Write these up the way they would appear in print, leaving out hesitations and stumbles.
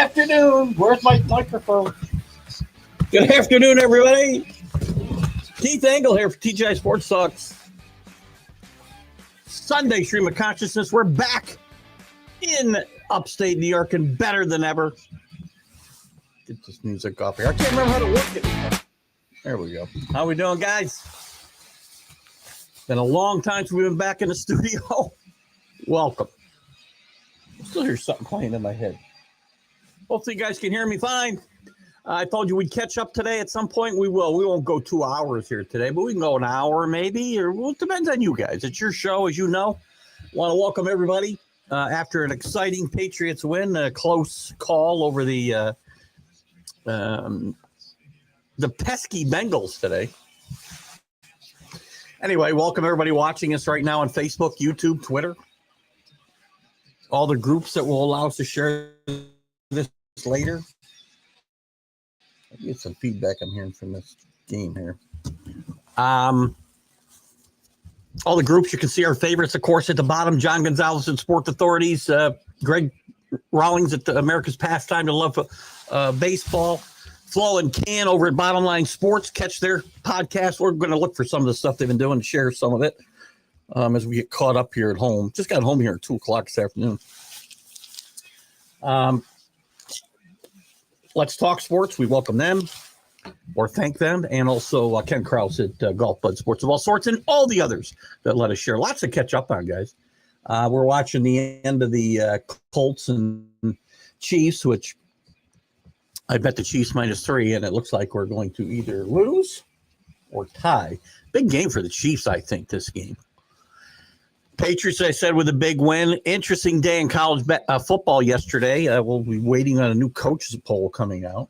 afternoon. Where's my microphone? Good afternoon, everybody. Keith Engle here for TGI Sports Talks. Sunday stream of consciousness. We're back in upstate New York and better than ever. Get this music off here. I can't remember how to work it. There we go. How we doing, guys? Been a long time since we've been back in the studio. Welcome. I still hear something playing in my head. Hopefully you guys can hear me fine. I told you we'd catch up today at some point. We will. We won't go 2 hours here today, but we can go an hour maybe, or well, it depends on you guys. It's your show, as you know. Want to welcome everybody after an exciting Patriots win, a close call over the pesky Bengals today. Anyway, welcome everybody watching us right now on Facebook, YouTube, Twitter. All the groups that will allow us to share this later. I get some feedback I'm hearing from this game here. All the groups, you can see our favorites, of course, at the bottom. John Gonzalez at Sport Authorities. Greg Rawlings at America's Pastime to Love Baseball. Flo and Can over at Bottom Line Sports. Catch their podcast. We're going to look for some of the stuff they've been doing and share some of it as we get caught up here at home. Just got home here at 2 o'clock this afternoon. Let's Talk Sports. We welcome them or thank them. And also Ken Krause at Golf Bud Sports of all sorts and all the others that let us share. Lots to catch up on, guys. We're watching the end of the Colts and Chiefs, which I bet the Chiefs -3, and it looks like we're going to either lose or tie. Big game for the Chiefs, I think, this game. Patriots, I said, with a big win. Interesting day in college football yesterday. We'll be waiting on a new coaches poll coming out.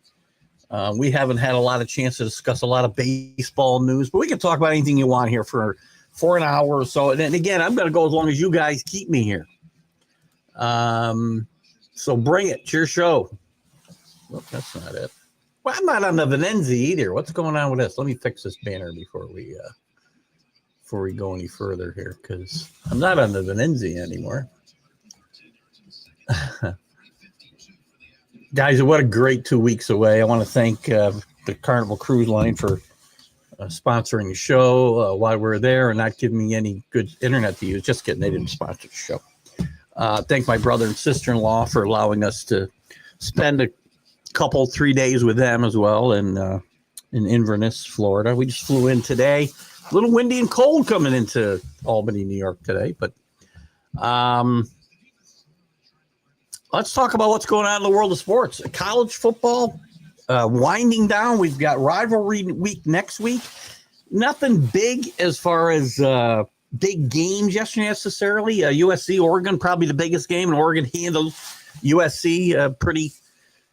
We haven't had a lot of chance to discuss a lot of baseball news, but we can talk about anything you want here for an hour or so. And then again, I'm going to go as long as you guys keep me here. So bring it. It's your show. Well, that's not it. Well, I'm not on the Venenzi either. What's going on with this? Let me fix this banner before we go any further here, because I'm not on the Venenzi anymore. Guys, what a great 2 weeks away. I want to thank the Carnival Cruise Line for sponsoring the show while we're there and not giving me any good internet to use. Just kidding. They didn't sponsor the show. Thank my brother and sister-in-law for allowing us to spend a couple 3 days with them as well in Inverness, Florida. We just flew in today. A little windy and cold coming into Albany, New York today, but let's talk about what's going on in the world of sports. College football winding down. We've got rivalry week next week. Nothing big as far as big games yesterday necessarily. USC, Oregon, probably the biggest game, and Oregon handled USC pretty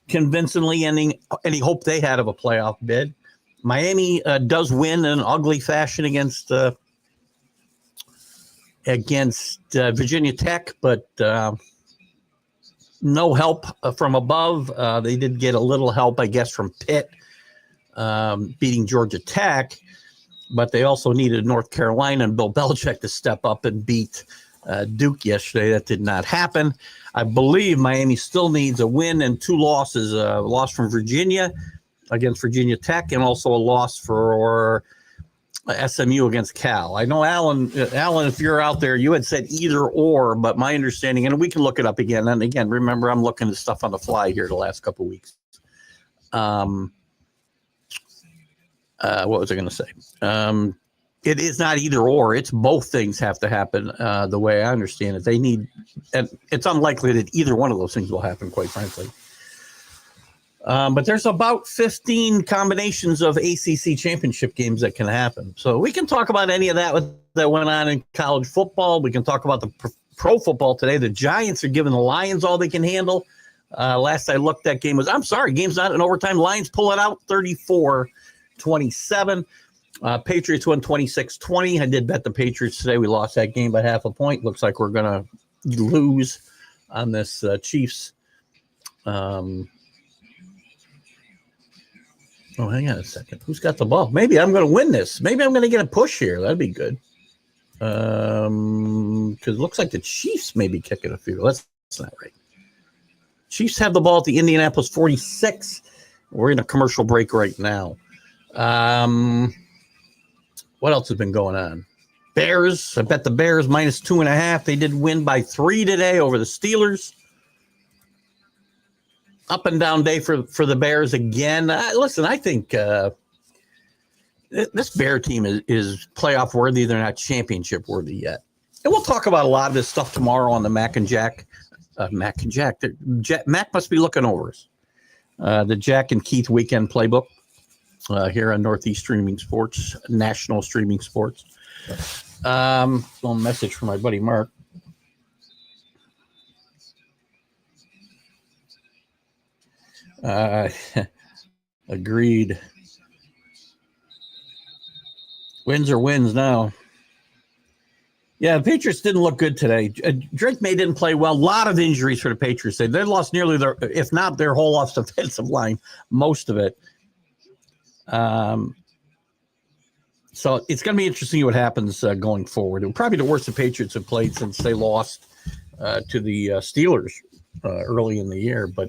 convincingly, ending any hope they had of a playoff bid. Miami does win in an ugly fashion against Virginia Tech, but no help from above. They did get a little help, I guess, from Pitt beating Georgia Tech, but they also needed North Carolina and Bill Belichick to step up and beat Duke yesterday. That did not happen. I believe Miami still needs a win and 2 losses, a loss from Virginia against Virginia Tech, and also a loss for SMU against Cal. I know, Alan, if you're out there, you had said either or, but my understanding, and we can look it up again. And again, remember, I'm looking at stuff on the fly here the last couple of weeks. What was I going to say? It is not either or. It's both things have to happen the way I understand it. They need, and it's unlikely that either one of those things will happen, quite frankly. But there's about 15 combinations of ACC championship games that can happen. So we can talk about any of that went on in college football. We can talk about the pro football today. The Giants are giving the Lions all they can handle. Last I looked, that game was, I'm sorry, game's not in overtime. Lions pull it out 34-27. Patriots won 26-20. I did bet the Patriots today. We lost that game by half a point. Looks like we're going to lose on this Chiefs. Oh, hang on a second. Who's got the ball? Maybe I'm going to win this. Maybe I'm going to get a push here. That'd be good. Because it looks like the Chiefs may be kicking a field. That's not right. Chiefs have the ball at the Indianapolis 46. We're in a commercial break right now. What else has been going on? Bears. I bet the Bears minus 2.5. They did win by 3 today over the Steelers. Up and down day for the Bears again. Listen, I think this Bear team is playoff worthy. They're not championship worthy yet. And we'll talk about a lot of this stuff tomorrow on the Mac and Jack. Mac and Jack. Mac must be looking over us. The Jack and Keith Weekend Playbook here on Northeast Streaming Sports, National Streaming Sports. Little message from my buddy Mark. Agreed. Wins are wins now. Yeah, the Patriots didn't look good today. Drake May didn't play well. A lot of injuries for the Patriots. They lost nearly if not their whole offensive line, most of it. So it's going to be interesting what happens going forward. It will probably be the worst the Patriots have played since they lost to the Steelers early in the year. But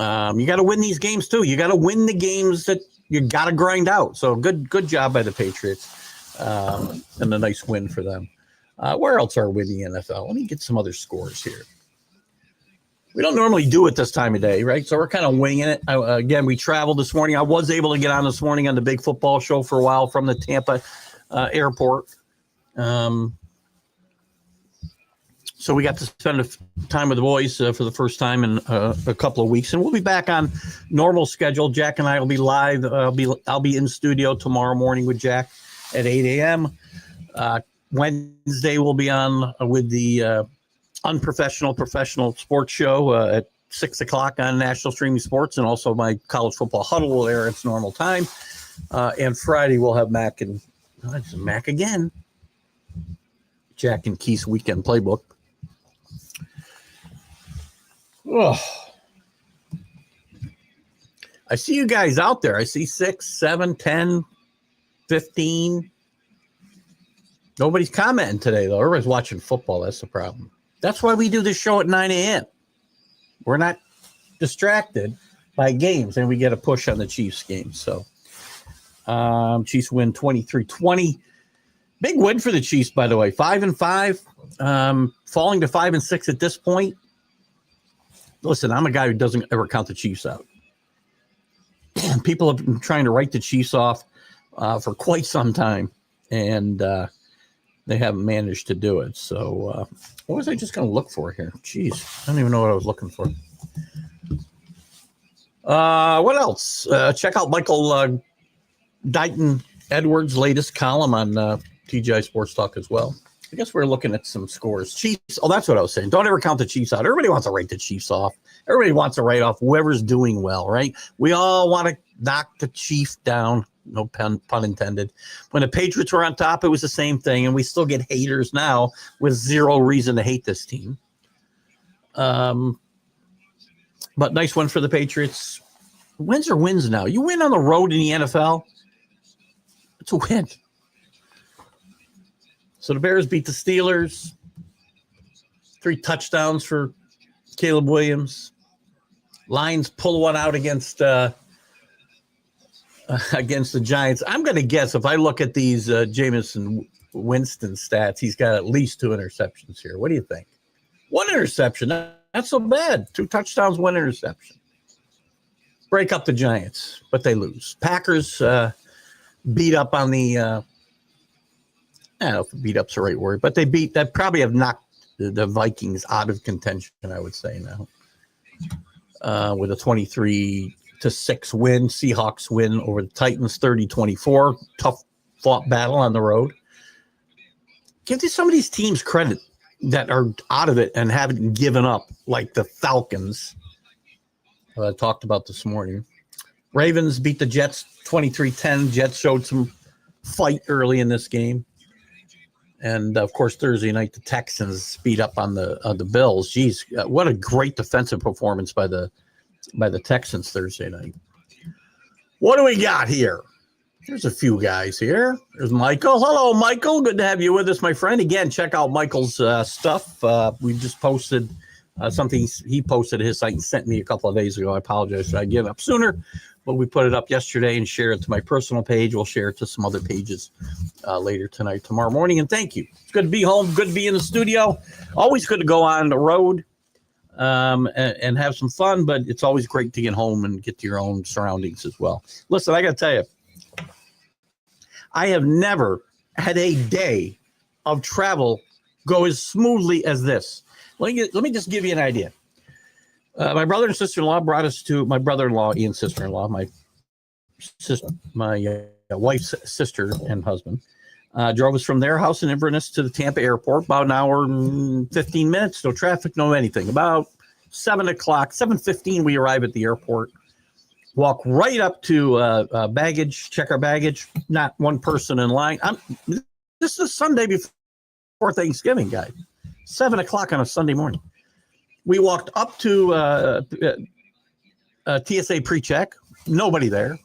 you got to win these games too. You got to win the games that you got to grind out. So good job by the Patriots, and a nice win for them. Where else are we in the NFL? Let me get some other scores here. We don't normally do it this time of day, right? So we're kind of winging it. Again, we traveled this morning. I was able to get on this morning on the big football show for a while from the Tampa airport. So we got to spend time with the boys for the first time in a couple of weeks, and we'll be back on normal schedule. Jack and I will be live. I'll be in studio tomorrow morning with Jack at 8 a.m. Wednesday we'll be on with the Unprofessional Professional Sports Show at 6 o'clock on National Streaming Sports, and also my college football huddle will air its normal time. And Friday we'll have Mac and Mac again. Jack and Keith's Weekend Playbook. Oh, I see you guys out there. I see 6, 7, 10, 15. Nobody's commenting today, though. Everybody's watching football. That's the problem. That's why we do this show at 9 a.m. We're not distracted by games, and we get a push on the Chiefs game. So Chiefs win 23-20. Big win for the Chiefs, by the way. 5-5, falling to 5-6 at this point. Listen, I'm a guy who doesn't ever count the Chiefs out. People have been trying to write the Chiefs off for quite some time, and they haven't managed to do it. So what was I just going to look for here? Jeez, I don't even know what I was looking for. What else? Check out Michael Dighton Edwards' latest column on TGI Sports Talk as well. I guess we're looking at some scores. Chiefs. Oh, that's what I was saying. Don't ever count the Chiefs out. Everybody wants to write the Chiefs off. Everybody wants to write off whoever's doing well, right? We all want to knock the Chief down. No pun intended. When the Patriots were on top, it was the same thing, and we still get haters now with zero reason to hate this team. But nice one for the Patriots. Wins are wins now. You win on the road in the NFL, it's a win. So the Bears beat the Steelers. 3 touchdowns for Caleb Williams. Lions pull one out against the Giants. I'm going to guess if I look at these Jameson Winston stats, he's got at least 2 interceptions here. What do you think? 1 interception. Not so bad. 2 touchdowns, 1 interception. Break up the Giants, but they lose. Packers beat up on the I don't know if beat up's the right word, but they probably have knocked the Vikings out of contention, I would say now. With a 23-6 win. Seahawks win over the Titans 30-24. Tough fought battle on the road. Give some of these teams credit that are out of it and haven't given up, like the Falcons. I talked about this morning. Ravens beat the Jets 23-10. Jets showed some fight early in this game. And, of course, Thursday night, the Texans beat up on the Bills. Geez, what a great defensive performance by the Texans Thursday night. What do we got here? There's a few guys here. There's Michael. Hello, Michael. Good to have you with us, my friend. Again, check out Michael's stuff. We just posted Something he posted at his site and sent me a couple of days ago. I apologize. I get up sooner, but we put it up yesterday and share it to my personal page. We'll share it to some other pages later tonight, tomorrow morning. And thank you. It's good to be home. Good to be in the studio. Always good to go on the road and have some fun, but it's always great to get home and get to your own surroundings as well. Listen, I got to tell you, I have never had a day of travel go as smoothly as this. Let me just give you an idea. My brother and sister-in-law brought us to my brother-in-law and sister-in-law, my wife's sister and husband, drove us from their house in Inverness to the Tampa airport, about an hour and 15 minutes, no traffic, no anything. About 7:15, we arrive at the airport, walk right up to baggage, check our baggage, not one person in line. This is Sunday before Thanksgiving, guys. 7:00 on a Sunday morning. We walked up to TSA pre-check. Nobody there.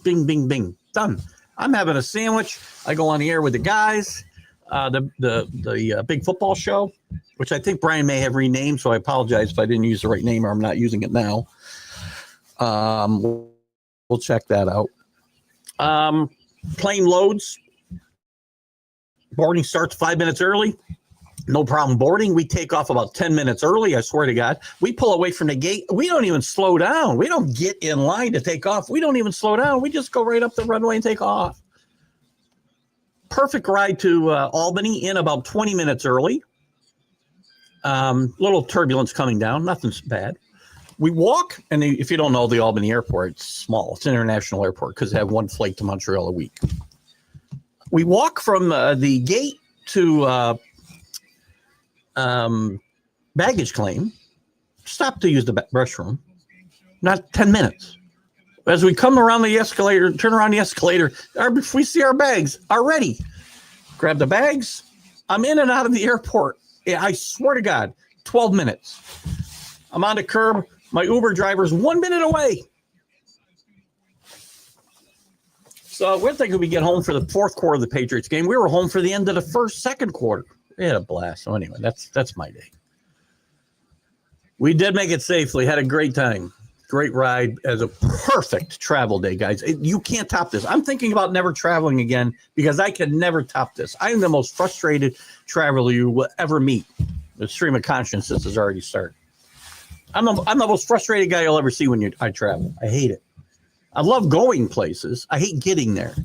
Bing, bing, bing. Done. I'm having a sandwich. I go on the air with the guys. The big football show, which I think Brian may have renamed, so I apologize if I didn't use the right name or I'm not using it now. We'll check that out. Plane loads. Boarding starts 5 minutes early. No problem boarding. We take off about 10 minutes early. I swear to God. We pull away from the gate. We don't even slow down. We don't get in line to take off. We don't even slow down. We just go right up the runway and take off. Perfect ride to Albany in about 20 minutes early. Little turbulence coming down. Nothing's bad. We walk, and if you don't know the Albany airport, it's small. It's an international airport because they have one flight to Montreal a week. We walk from the gate to baggage claim, stop to use the restroom, not 10 minutes. As we come around the escalator, turn around the escalator, we see our bags already. Grab the bags. I'm in and out of the airport. I swear to God, 12 minutes. I'm on the curb. My Uber driver's 1 minute away. So we're thinking we get home for the fourth quarter of the Patriots game. We were home for the end of the second quarter. We had a blast. So anyway, that's my day. We did make it safely. Had a great time. Great ride as a perfect travel day, guys. You can't top this. I'm thinking about never traveling again because I can never top this. I am the most frustrated traveler you will ever meet. The stream of consciousness has already started. I'm the most frustrated guy you'll ever see when I travel. I hate it. I love going places. I hate getting there.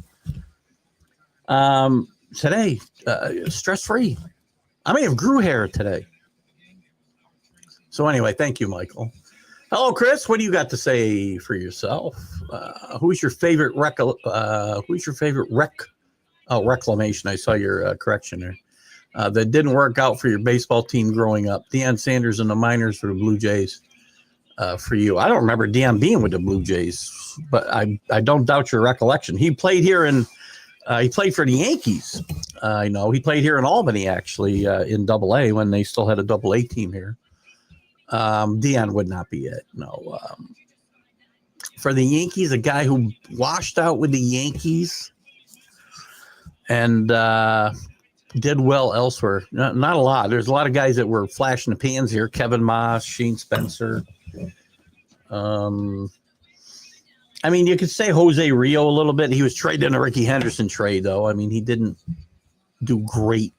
Today, stress-free. I may have grew hair today. So anyway, thank you, Michael. Hello, Chris. What do you got to say for yourself? Who's your favorite reclamation? I saw your correction there. That didn't work out for your baseball team growing up. Deion Sanders and the Miners for the Blue Jays. For you, I don't remember Deion being with the Blue Jays, but I don't doubt your recollection. He played here he played for the Yankees. I know he played here in Albany actually in Double-A when they still had a Double-A team here. Deion would not be it. No. For the Yankees, a guy who washed out with the Yankees and did well elsewhere. Not a lot. There's a lot of guys that were flashing the pans here. Kevin Moss, Shane Spencer. I mean, you could say Jose Rio a little bit. He was traded in a Ricky Henderson trade, though. I mean, he didn't do great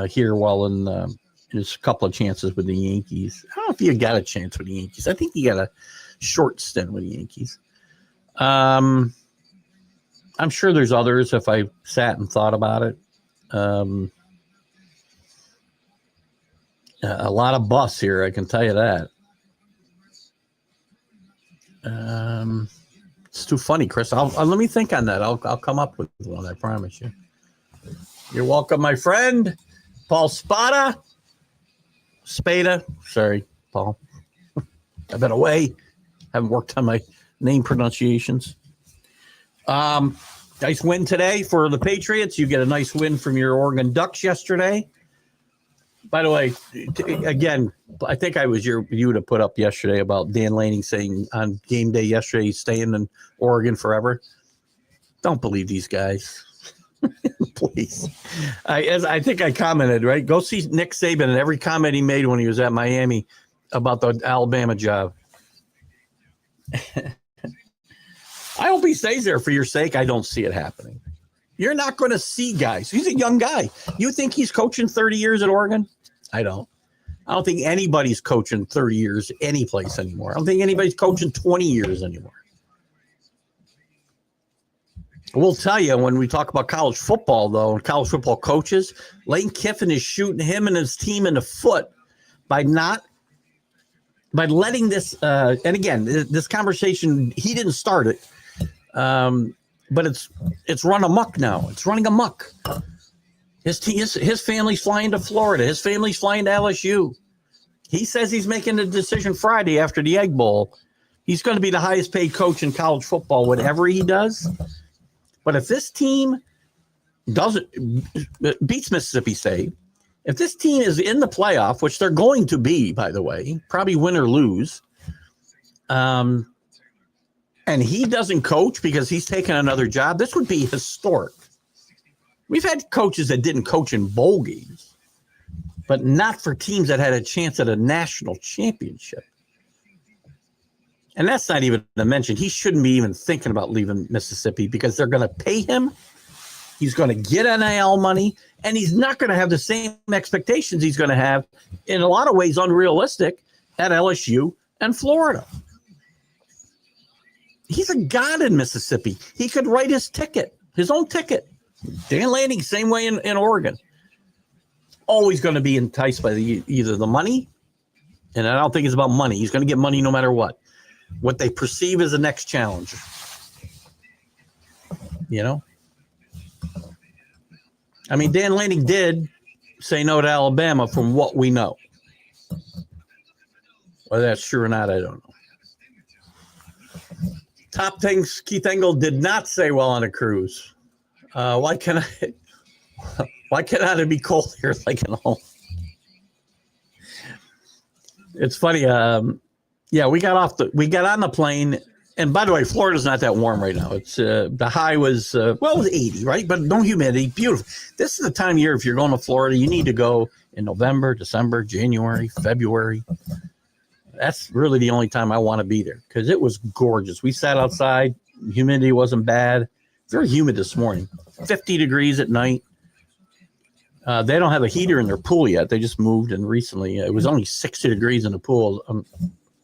here while in his couple of chances with the Yankees. I don't know if he got a chance with the Yankees. I think he got a short stint with the Yankees. I'm sure there's others if I sat and thought about it. A lot of busts here, I can tell you that. It's too funny, Chris. Let me think on that. I'll come up with one, I promise you. You're welcome, my friend. Paul Spada. Sorry, Paul. I've been away. Haven't worked on my name pronunciations. Nice win today for the Patriots. You get a nice win from your Oregon Ducks yesterday. By the way, again, I think I was you to put up yesterday about Dan Lanning saying on game day yesterday he's staying in Oregon forever. Don't believe these guys. Please. As I think I commented, right? Go see Nick Saban and every comment he made when he was at Miami. about the Alabama job. I hope he stays there for your sake. I don't see it happening. You're not going to see guys. He's a young guy. You think he's coaching 30 years at Oregon? I don't. I don't think anybody's coaching 30 years any place anymore. I don't think anybody's coaching 20 years anymore. We'll tell you when we talk about college football, though, and college football coaches, Lane Kiffin is shooting him and his team in the foot by letting this, and again, this conversation, he didn't start it, but it's run amok now. It's running amok. His family's flying to Florida. His family's flying to LSU. He says he's making a decision Friday after the Egg Bowl. He's going to be the highest paid coach in college football, whatever he does. But if this team beats Mississippi State, if this team is in the playoff, which they're going to be, by the way, probably win or lose, and he doesn't coach because he's taking another job, this would be historic. We've had coaches that didn't coach in bowl games, but not for teams that had a chance at a national championship. And that's not even to mention, he shouldn't be even thinking about leaving Mississippi because they're going to pay him. He's going to get NIL money, and he's not going to have the same expectations he's going to have, in a lot of ways unrealistic, at LSU and Florida. He's a god in Mississippi. He could write his own ticket. Dan Lanning, same way in Oregon. Always going to be enticed by either the money, and I don't think it's about money. He's going to get money no matter what they perceive as the next challenge. You know? I mean, Dan Lanning did say no to Alabama from what we know. Whether that's true or not, I don't know. Top things, Keith Engle did not say well on a cruise. Why cannot it be cold here like at home? It's funny. We got on the plane, and by the way, Florida's not that warm right now. It's the high was it was 80, right? But no humidity. Beautiful. This is the time of year if you're going to Florida, you need to go in November, December, January, February. That's really the only time I want to be there because it was gorgeous. We sat outside. Humidity wasn't bad. Very humid this morning. 50 degrees at night. They don't have a heater in their pool yet. They just moved, and recently it was only 60 degrees in the pool.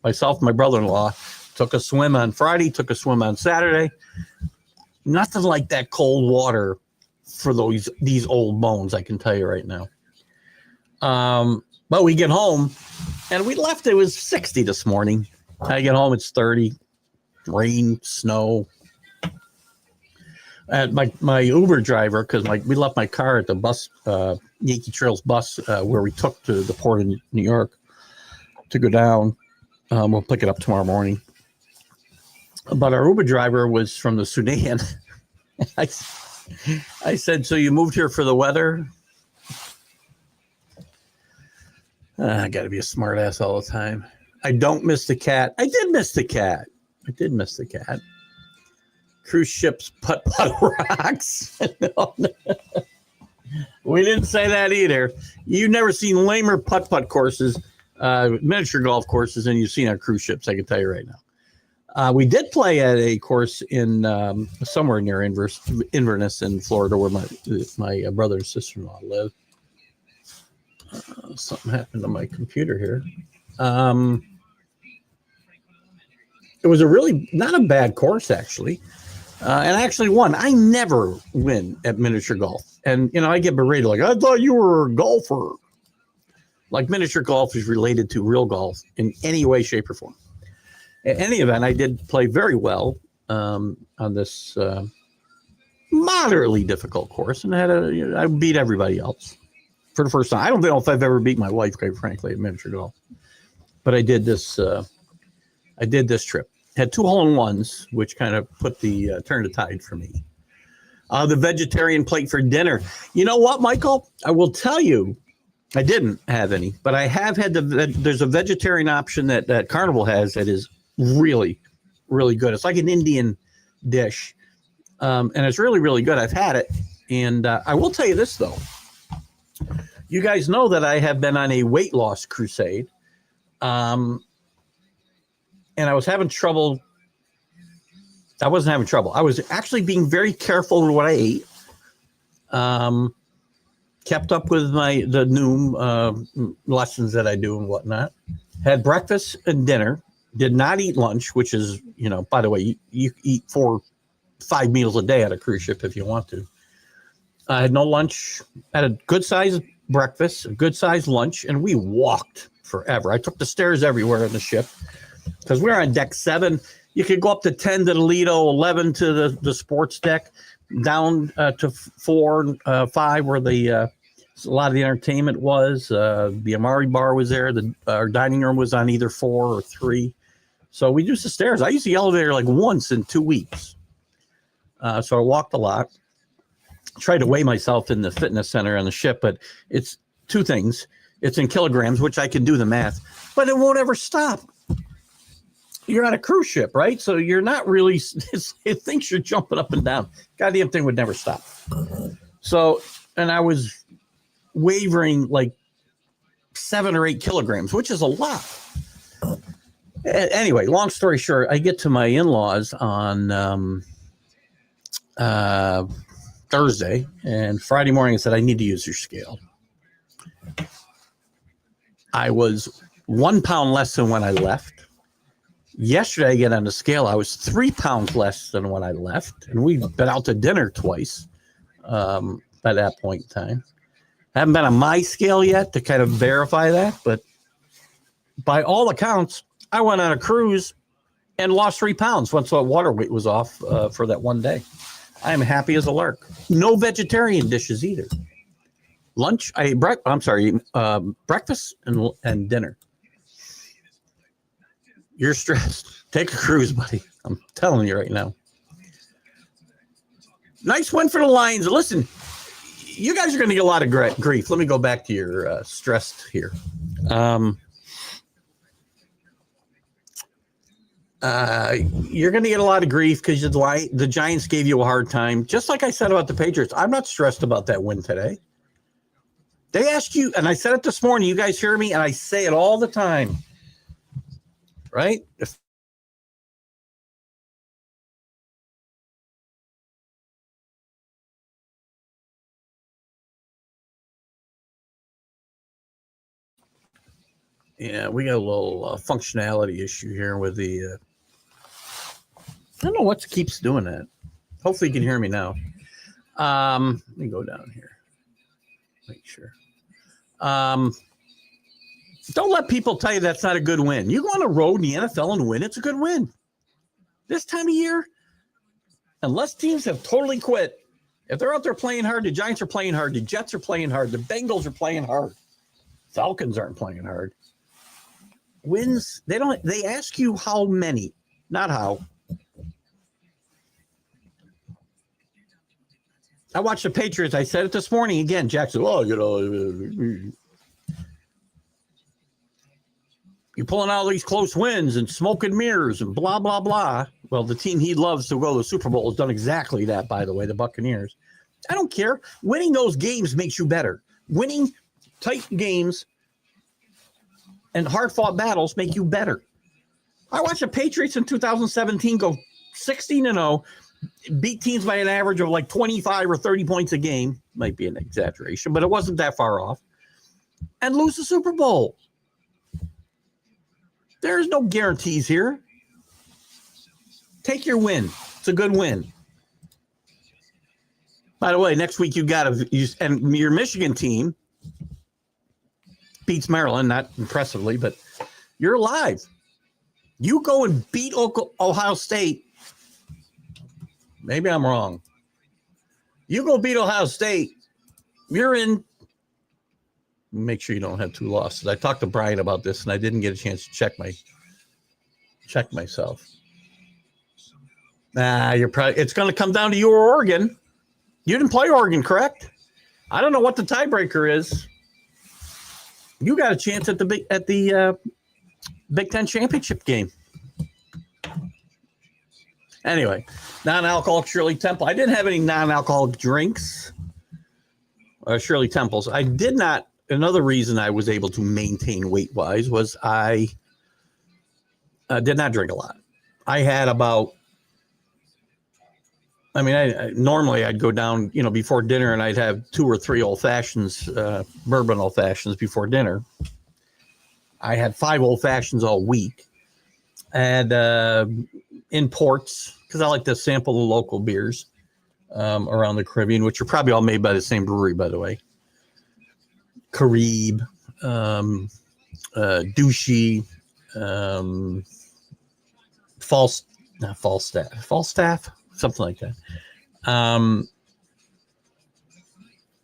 Myself and my brother-in-law took a swim on Friday, took a swim on Saturday. Nothing like that cold water for these old bones, I can tell you right now. But we get home, and we left. It was 60 this morning. I get home, it's 30. Rain, snow. And my Uber driver, because we left my car at the bus, Yankee Trails bus, where we took to the port of New York to go down. We'll pick it up tomorrow morning. But our Uber driver was from the Sudan. I said, so you moved here for the weather? I got to be a smart ass all the time. I don't miss the cat. I did miss the cat. Cruise ships putt-putt rocks. No. We didn't say that either. You've never seen lamer putt-putt courses, miniature golf courses, than you've seen on cruise ships, I can tell you right now. We did play at a course in somewhere near Inverness in Florida where my brother and sister-in-law live. Something happened to my computer here. It was a really not a bad course, actually. And I actually won. I never win at miniature golf. And, I get berated like, I thought you were a golfer. Like miniature golf is related to real golf in any way, shape, or form. In any event, I did play very well on this moderately difficult course. And I beat everybody else for the first time. I don't know if I've ever beat my wife, quite frankly, at miniature golf. But I did this trip. Had 2 hole-in-ones, which kind of turned the tide for me. The vegetarian plate for dinner. You know what, Michael? I will tell you, I didn't have any, but I have had there's a vegetarian option that Carnival has that is really, really good. It's like an Indian dish, and it's really, really good. I've had it, and I will tell you this, though. You guys know that I have been on a weight loss crusade. And I was having trouble. I wasn't having trouble. I was actually being very careful with what I ate. Kept up with the noon lessons that I do and whatnot. Had breakfast and dinner. Did not eat lunch, which is, by the way, you eat 4-5 meals a day at a cruise ship if you want to. I had no lunch. Had a good sized breakfast, a good sized lunch, and we walked forever. I took the stairs everywhere on the ship because we were on deck 7. You could go up to 10 to the Lido, 11 to the sports deck, down to 4, 5 where a lot of the entertainment was. The Amari bar was there. Our dining room was on either 4 or 3. So we used the stairs. I used the elevator like once in 2 weeks. So I walked a lot. Tried to weigh myself in the fitness center on the ship, but it's 2 things. It's in kilograms, which I can do the math, but it won't ever stop. You're on a cruise ship, right? So you're not really, it thinks you're jumping up and down. Goddamn thing would never stop. So, and I was wavering like 7 or 8 kilograms, which is a lot. Anyway, long story short, I get to my in-laws on Thursday, and Friday morning I said, I need to use your scale. I was 1 pound less than when I left. Yesterday I get on the scale, I was 3 pounds less than when I left, and we've been out to dinner twice by that point in time. Haven't been on my scale yet to kind of verify that, but by all accounts, I went on a cruise and lost 3 pounds once the water weight was off for that one day. I'm happy as a lark. No vegetarian dishes either. Lunch, breakfast and dinner. You're stressed. Take a cruise, buddy. I'm telling you right now. Nice win for the Lions. Listen, you guys are going to get a lot of grief. Let me go back to your stress here. You're going to get a lot of grief because the Giants gave you a hard time. Just like I said about the Patriots, I'm not stressed about that win today. They asked you, and I said it this morning, you guys hear me, and I say it all the time, right? Yeah, we got a little functionality issue here with the I don't know what keeps doing that. Hopefully you can hear me now. Let me go down here. Make sure. Don't let people tell you that's not a good win. You go on the road in the NFL and win, it's a good win. This time of year, unless teams have totally quit, if they're out there playing hard, the Giants are playing hard, the Jets are playing hard, the Bengals are playing hard, Falcons aren't playing hard. Wins, they ask you how many, not how. I watched the Patriots. I said it this morning again. Jack said, "Oh, you're pulling out all these close wins and smoke and mirrors and blah, blah, blah." Well, the team he loves to go to the Super Bowl has done exactly that, by the way, the Buccaneers. I don't care. Winning those games makes you better. Winning tight games and hard-fought battles make you better. I watched the Patriots in 2017 go 16-0, beat teams by an average of like 25 or 30 points a game. Might be an exaggeration, but it wasn't that far off. And lose the Super Bowl. There's no guarantees here. Take your win. It's a good win. By the way, next week and your Michigan team beats Maryland, not impressively, but you're alive. You go and beat Ohio State. Maybe I'm wrong. You go beat Ohio State. You're in. Make sure you don't have 2 losses. I talked to Brian about this, and I didn't get a chance to check myself. It's going to come down to you or Oregon. You didn't play Oregon, correct? I don't know what the tiebreaker is. You got a chance at the Big Ten championship game. Anyway, non-alcoholic Shirley Temple. I didn't have any non-alcoholic drinks. Shirley Temples. I did not another reason I was able to maintain weight-wise was I did not drink a lot. I had about, I mean, I normally I'd go down, before dinner, and I'd have 2 or 3 old fashions, bourbon old fashions before dinner. I had 5 old fashions all week, and imports, because I like to sample the local beers around the Caribbean, which are probably all made by the same brewery, by the way. Carib, Douchey, Falstaff, something like that.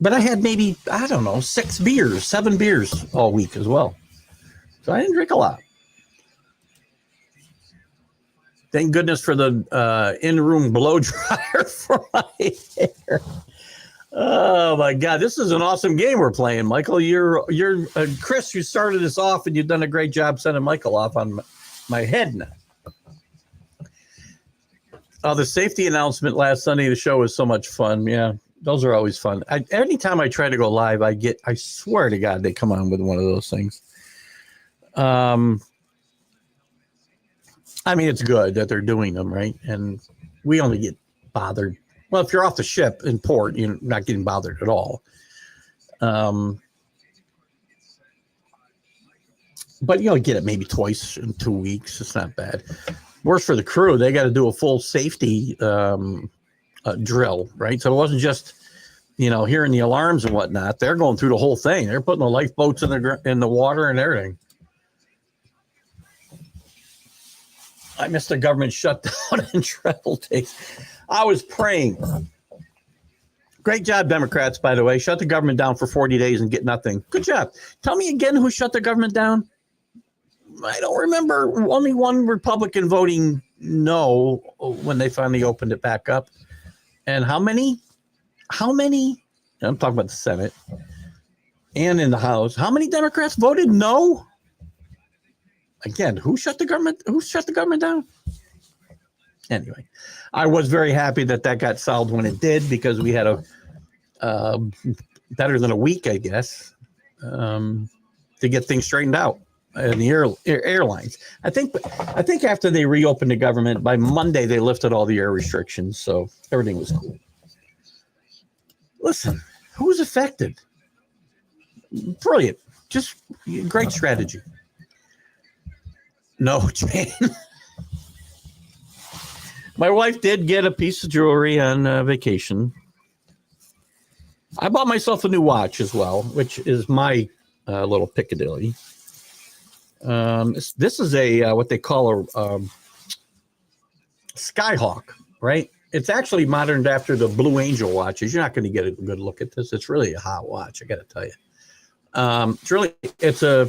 But I had maybe, I don't know, 7 beers all week as well. So I didn't drink a lot. Thank goodness for the in-room blow dryer for my hair. Oh my God, this is an awesome game we're playing, Michael. You're Chris. You started us off, and you've done a great job sending Michael off on my head now. Oh, the safety announcement last Sunday, the show was so much fun. Yeah, those are always fun. Anytime I try to go live, I swear to God, they come on with one of those things. I mean, it's good that they're doing them, right? And we only get bothered. Well, if you're off the ship in port, you're not getting bothered at all. But get it maybe twice in 2 weeks. It's not bad. Worse for the crew. They got to do a full safety drill, right? So it wasn't just, hearing the alarms and whatnot. They're going through the whole thing. They're putting the lifeboats in the water and everything. I missed the government shutdown and travel days. I was praying. Great job, Democrats, by the way. Shut the government down for 40 days and get nothing. Good job. Tell me again who shut the government down. I don't remember. Only one Republican voting no when they finally opened it back up. And how many? I'm talking about the Senate and in the House. How many Democrats voted no? Again, who shut the government down? Anyway, I was very happy that got solved when it did, because we had a better than a week, I guess, to get things straightened out in the airlines. I think after they reopened the government, by Monday they lifted all the air restrictions, so everything was cool. Listen, who's affected? Brilliant, just great strategy. No, Jane. My wife did get a piece of jewelry on vacation. I bought myself a new watch as well, which is my little Piccadilly. This is a what they call a Skyhawk, right? It's actually modeled after the Blue Angel watches. You're not going to get a good look at this. It's really a hot watch, I got to tell you. It's a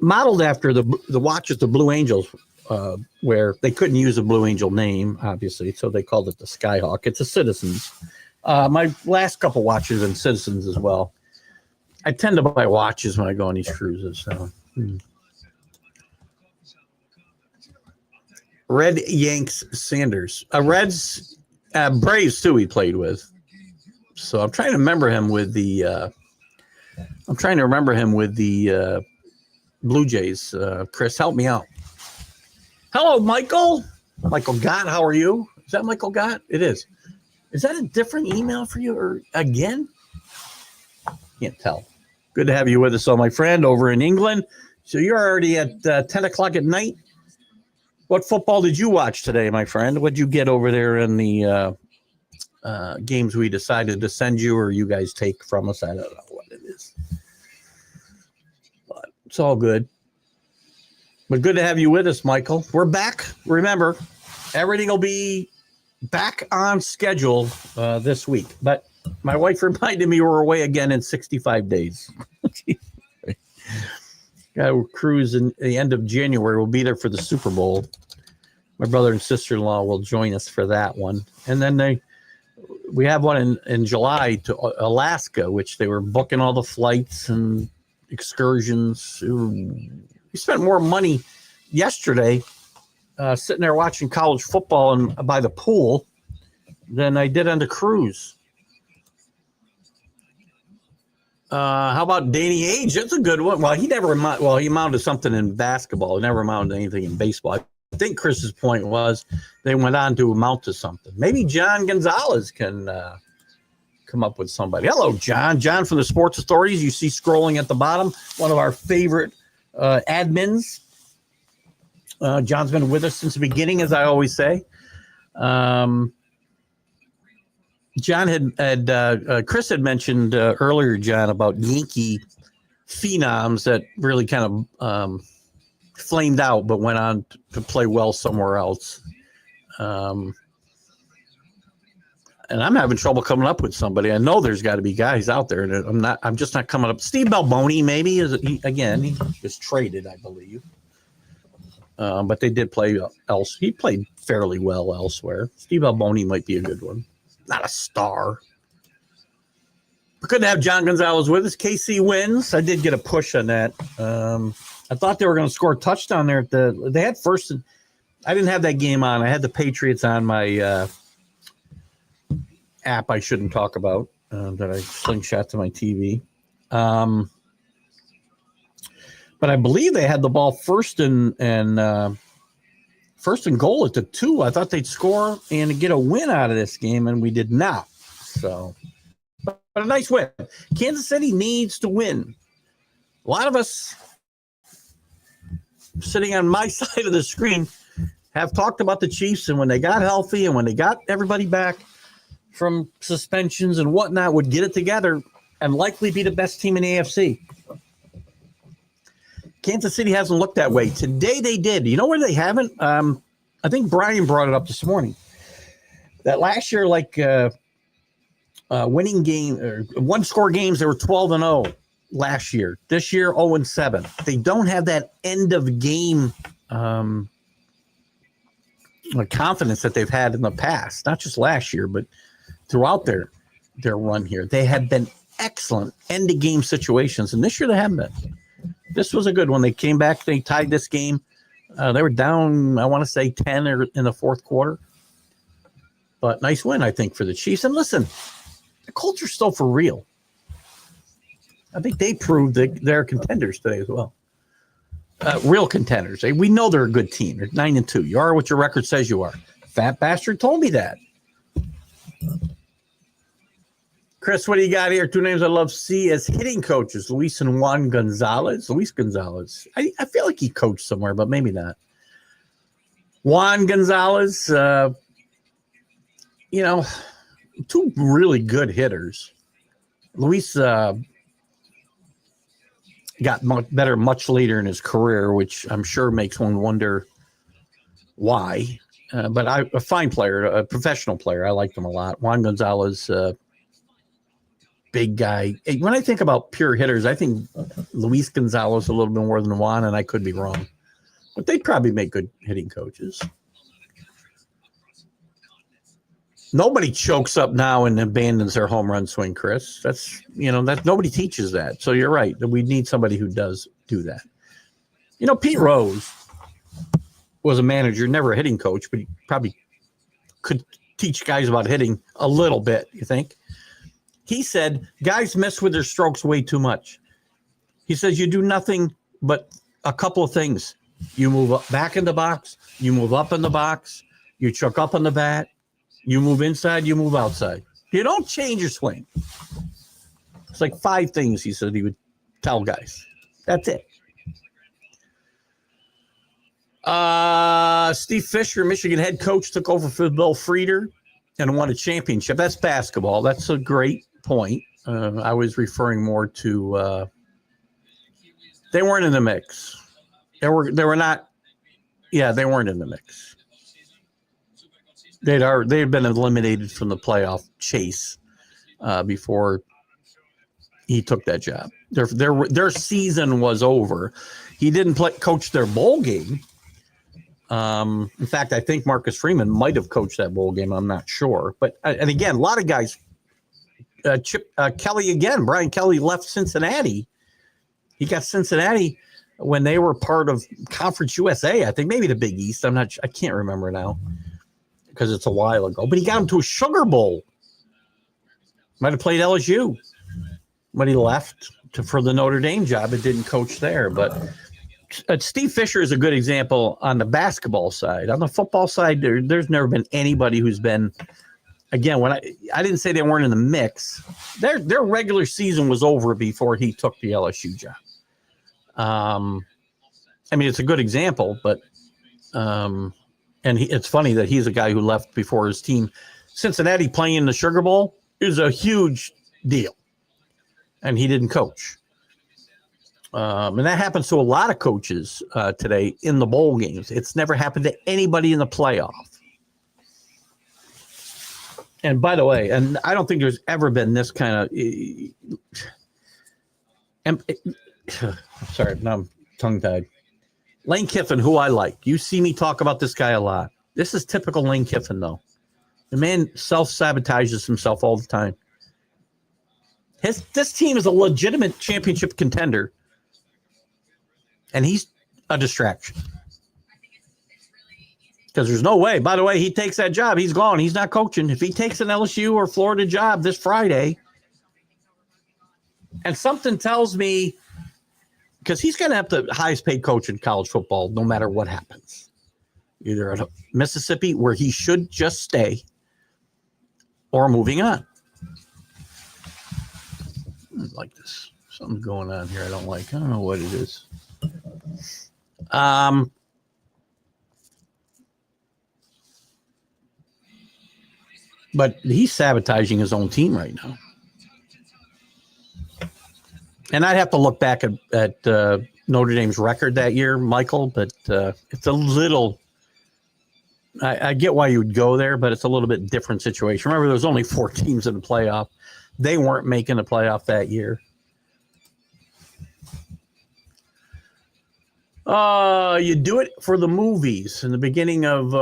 modeled after the watches, the Blue Angels. Where they couldn't use a Blue Angel name, obviously, so they called it the Skyhawk. It's a Citizens. My last couple watches have been Citizens as well. I tend to buy watches when I go on these cruises. So. Red Yanks Sanders. Reds, Braves too. He played with. So I'm trying to remember him with the. Blue Jays. Chris, help me out. Hello, Michael. Michael Gott, how are you? Is that Michael Gott? It is. Is that a different email for you or again? Can't tell. Good to have you with us, my friend, over in England. So you're already at 10 o'clock at night. What football did you watch today, my friend? What did you get over there in the games we decided to send you or you guys take from us? I don't know what it is. But it's all good. But good to have you with us, Michael. We're back. Remember, everything will be back on schedule this week. But my wife reminded me we're away again in 65 days. We'll cruise in the end of January. We'll be there for the Super Bowl. My brother and sister-in-law will join us for that one. And then we have one in July to Alaska, which they were booking all the flights and excursions. We spent more money yesterday sitting there watching college football and by the pool than I did on the cruise. How about Danny Ainge? That's a good one. Well, he amounted to something in basketball. He never amounted to anything in baseball. I think Chris's point was they went on to amount to something. Maybe John Gonzalez can come up with somebody. Hello, John. John from the Sports Authorities. You see scrolling at the bottom, one of our favorite admins. John's been with us since the beginning, as I always say. John Chris had mentioned earlier, John, about Yankee phenoms that really kind of flamed out, but went on to play well somewhere else. And I'm having trouble coming up with somebody. I know there's got to be guys out there, and I'm just not coming up. Steve Balboni, maybe he was traded, I believe. But they did play else. He played fairly well elsewhere. Steve Alboni might be a good one. Not a star. We couldn't have John Gonzalez with us. KC wins. I did get a push on that. I thought they were going to score a touchdown there. They had first. I didn't have that game on. I had the Patriots on my app I shouldn't talk about that I slingshot to my TV. But I believe they had the ball first and goal at the 2. I thought they'd score and get a win out of this game, and we did not. So, but a nice win. Kansas City needs to win. A lot of us sitting on my side of the screen have talked about the Chiefs, and when they got healthy and when they got everybody back from suspensions and whatnot, would get it together and likely be the best team in the AFC. Kansas City hasn't looked that way. Today they did. You know where they haven't? I think Brian brought it up this morning. That last year, winning game or one-score games, they were 12-0 last year. This year, 0-7. They don't have that end-of-game confidence that they've had in the past. Not just last year, but throughout their run here. They have been excellent end-of-game situations, and this year they haven't been. This was a good one. They came back. They tied this game. They were down, I want to say, 10 in the fourth quarter. But nice win, I think, for the Chiefs. And listen, the culture's still for real. I think they proved that they're contenders today as well. Real contenders. We know they're a good team. They're 9-2. You are what your record says you are. Fat bastard told me that. Chris, what do you got here? 2 names I love to see as hitting coaches, Luis and Juan Gonzalez. Luis Gonzalez. I feel like he coached somewhere, but maybe not. Juan Gonzalez, 2 really good hitters. Luis got much better much later in his career, which I'm sure makes one wonder why. But a fine player, a professional player. I liked him a lot. Juan Gonzalez, big guy. When I think about pure hitters, I think Luis Gonzalez a little bit more than Juan, and I could be wrong. But they'd probably make good hitting coaches. Nobody chokes up now and abandons their home run swing, Chris. That's nobody teaches that. So you're right. We need somebody who does do that. Pete Rose was a manager, never a hitting coach, but he probably could teach guys about hitting a little bit, you think? He said, guys mess with their strokes way too much. He says, you do nothing but a couple of things. You move up back in the box. You move up in the box. You chuck up on the bat. You move inside. You move outside. You don't change your swing. It's like 5 things he said he would tell guys. That's it. Steve Fisher, Michigan head coach, took over for Bill Frieder and won a championship. That's basketball. That's a great point. I was referring more to they weren't in the mix. They were not. Yeah, they weren't in the mix. They had been eliminated from the playoff chase before he took that job. Their season was over. He didn't coach their bowl game. In fact, I think Marcus Freeman might have coached that bowl game. I'm not sure. But and again, a lot of guys. Chip Kelly again. Brian Kelly left Cincinnati. He got Cincinnati when they were part of Conference USA. I think maybe the Big East. I can't remember now because it's a while ago. But he got him to a Sugar Bowl. Might have played LSU. when he left for the Notre Dame job and didn't coach there. But Steve Fisher is a good example on the basketball side. On the football side, there's never been anybody who's been, again, when I didn't say they weren't in the mix. Their regular season was over before he took the LSU job. I mean, it's a good example, but it's funny that he's a guy who left before his team. Cincinnati playing in the Sugar Bowl is a huge deal, and he didn't coach. And that happens to a lot of coaches today in the bowl games. It's never happened to anybody in the playoff. And by the way, and I don't think there's ever been this kind of sorry, now I'm tongue-tied. Lane Kiffin, who I like. You see me talk about this guy a lot. This is typical Lane Kiffin, though. The man self-sabotages himself all the time. This team is a legitimate championship contender, and he's a distraction. Because there's no way. By the way, he takes that job, he's gone. He's not coaching. If he takes an LSU or Florida job this Friday, and something tells me, because he's going to have the highest paid coach in college football no matter what happens. Either at Mississippi, where he should just stay, or moving on. I like this. Something's going on here I don't like. I don't know what it is. But he's sabotaging his own team right now. And I'd have to look back at Notre Dame's record that year, Michael, but it's a little – I get why you would go there, but it's a little bit different situation. Remember, there was only 4 teams in the playoff. They weren't making the playoff that year. You do it for the movies. In the beginning of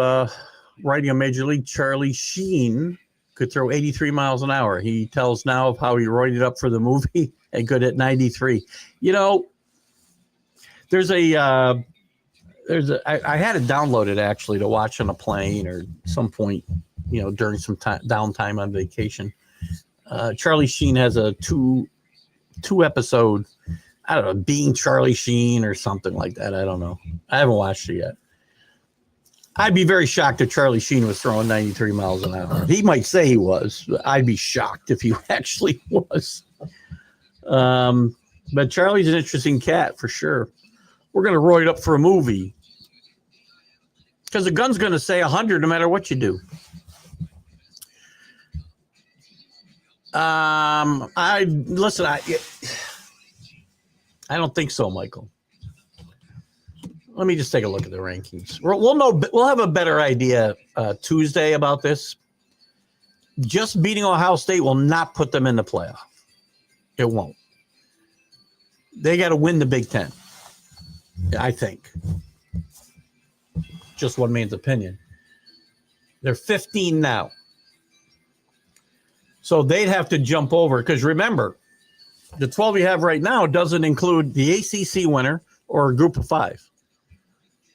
writing a Major League, Charlie Sheen could throw 83 miles an hour. He tells now of how he roided up for the movie and could hit 93. You know, I had it downloaded actually to watch on a plane or some point, you know, during some downtime on vacation. Charlie Sheen has a two episode, I don't know, Being Charlie Sheen or something like that. I don't know. I haven't watched it yet. I'd be very shocked if Charlie Sheen was throwing 93 miles an hour. He might say he was. But I'd be shocked if he actually was. But Charlie's an interesting cat for sure. We're going to roid up for a movie. Because the gun's going to say 100 no matter what you do. I don't think so, Michael. Let me just take a look at the rankings. We'll have a better idea Tuesday about this. Just beating Ohio State will not put them in the playoff. It won't. They got to win the Big Ten, I think. Just one man's opinion. They're 15 now. So they'd have to jump over, because remember, the 12 you have right now doesn't include the ACC winner or a group of 5.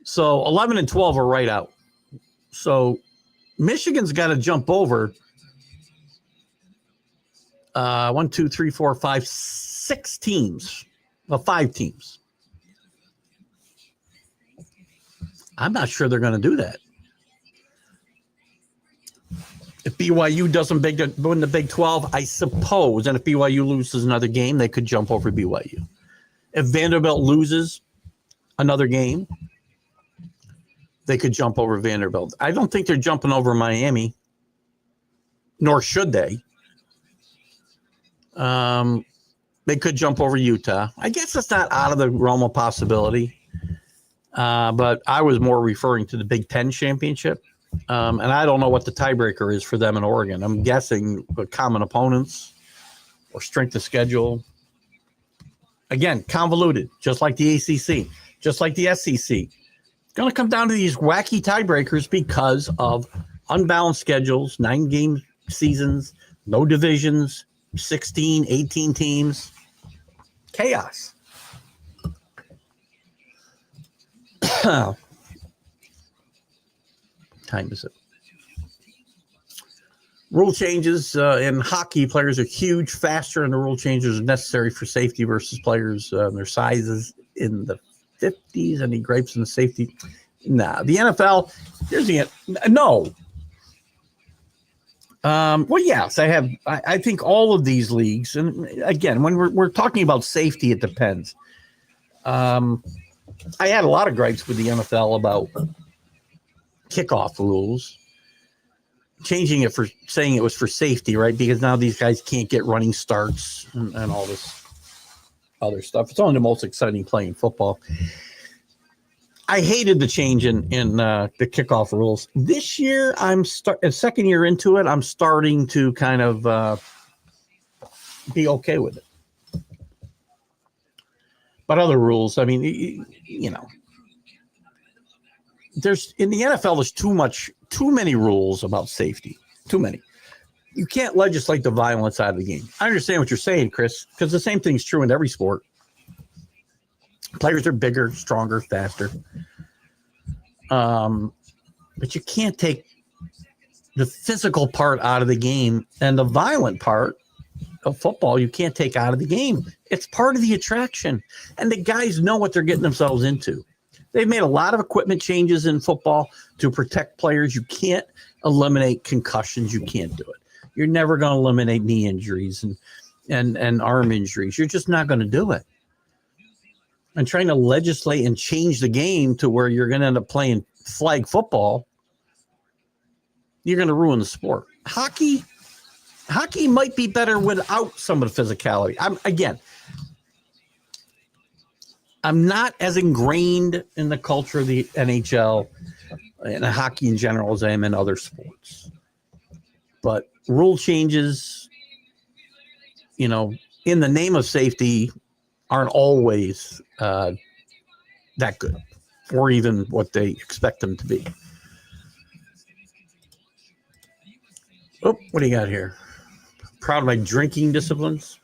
So 11 and 12 are right out. So Michigan's got to jump over 1, 2, 3, 4, 5, 6 teams. Well, 5 teams. I'm not sure they're going to do that. If BYU doesn't win the Big 12, I suppose, and if BYU loses another game, they could jump over BYU. If Vanderbilt loses another game, they could jump over Vanderbilt. I don't think they're jumping over Miami, nor should they. They could jump over Utah. I guess it's not out of the realm of possibility, but I was more referring to the Big Ten championship. And I don't know what the tiebreaker is for them in Oregon. I'm guessing common opponents or strength of schedule. Again, convoluted, just like the ACC, just like the SEC. It's going to come down to these wacky tiebreakers because of unbalanced schedules, 9-game seasons, no divisions, 16, 18 teams. Chaos. Time is it? Rule changes in hockey, players are huge, faster, and the rule changes are necessary for safety versus players. Their sizes in the 50s. Any gripes in the safety? Nah. The NFL, here's the no. Well, yes, I have. I think all of these leagues, and again, when we're talking about safety, it depends. I had a lot of gripes with the NFL about kickoff rules, changing it for saying it was for safety, right? Because now these guys can't get running starts and all this other stuff. It's only the most exciting play in football. I hated the change in the kickoff rules. This year, a second year into it, I'm starting to kind of be okay with it. But other rules, I mean, there's in the NFL, there's too many rules about safety. Too many. You can't legislate the violence out of the game. I understand what you're saying, Chris, because the same thing's true in every sport. Players are bigger, stronger, faster. But you can't take the physical part out of the game and the violent part of football. You can't take out of the game. It's part of the attraction. And the guys know what they're getting themselves into. They've made a lot of equipment changes in football to protect players. You can't eliminate concussions. You can't do it. You're never going to eliminate knee injuries and arm injuries. You're just not going to do it. And trying to legislate and change the game to where you're going to end up playing flag football, you're going to ruin the sport. Hockey might be better without some of the physicality. I'm not as ingrained in the culture of the NHL and hockey in general as I am in other sports. But rule changes, in the name of safety, aren't always that good, or even what they expect them to be. Oh, what do you got here? Proud of my drinking disciplines.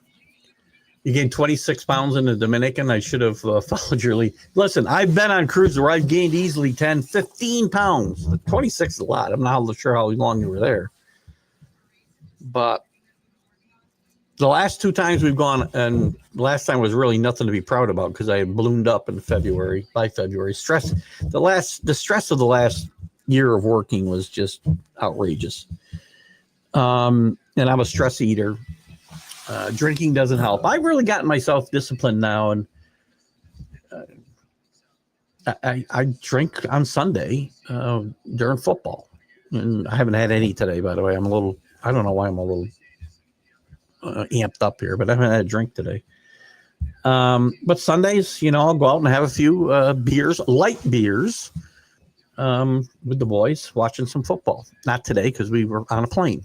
You gained 26 pounds in the Dominican. I should have followed your lead. Listen, I've been on cruises where I've gained easily 10, 15 pounds. 26 is a lot. I'm not sure how long you were there. But the last two times we've gone, and the last time was really nothing to be proud about because I had ballooned up by February. The stress of the last year of working was just outrageous. And I'm a stress eater. Drinking doesn't help. I've really gotten myself disciplined now, and I drink on Sunday during football. And I haven't had any today, by the way. I don't know why I'm a little amped up here, but I haven't had a drink today. But Sundays, I'll go out and have a few light beers, with the boys watching some football. Not today because we were on a plane.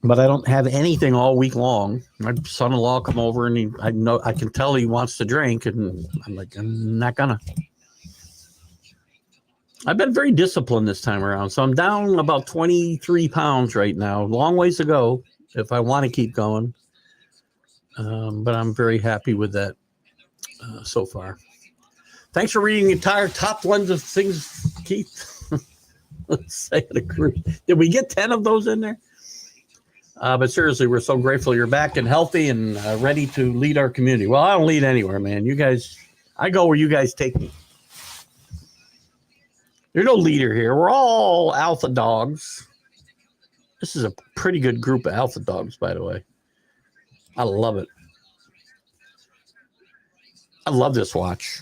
But I don't have anything all week long. My son-in-law come over and I can tell he wants to drink, and I'm like, I'm not gonna. I've been very disciplined this time around, so I'm down about 23 pounds right now. Long ways to go if I want to keep going, but I'm very happy with that so far. Thanks for reading the entire top lens of things, Keith. Let's say the group. Did we get 10 of those in there? But seriously, we're so grateful you're back and healthy and ready to lead our community. Well, I don't lead anywhere, man. You guys, I go where you guys take me. There's no leader here. We're all alpha dogs. This is a pretty good group of alpha dogs, by the way. I love it. I love this watch.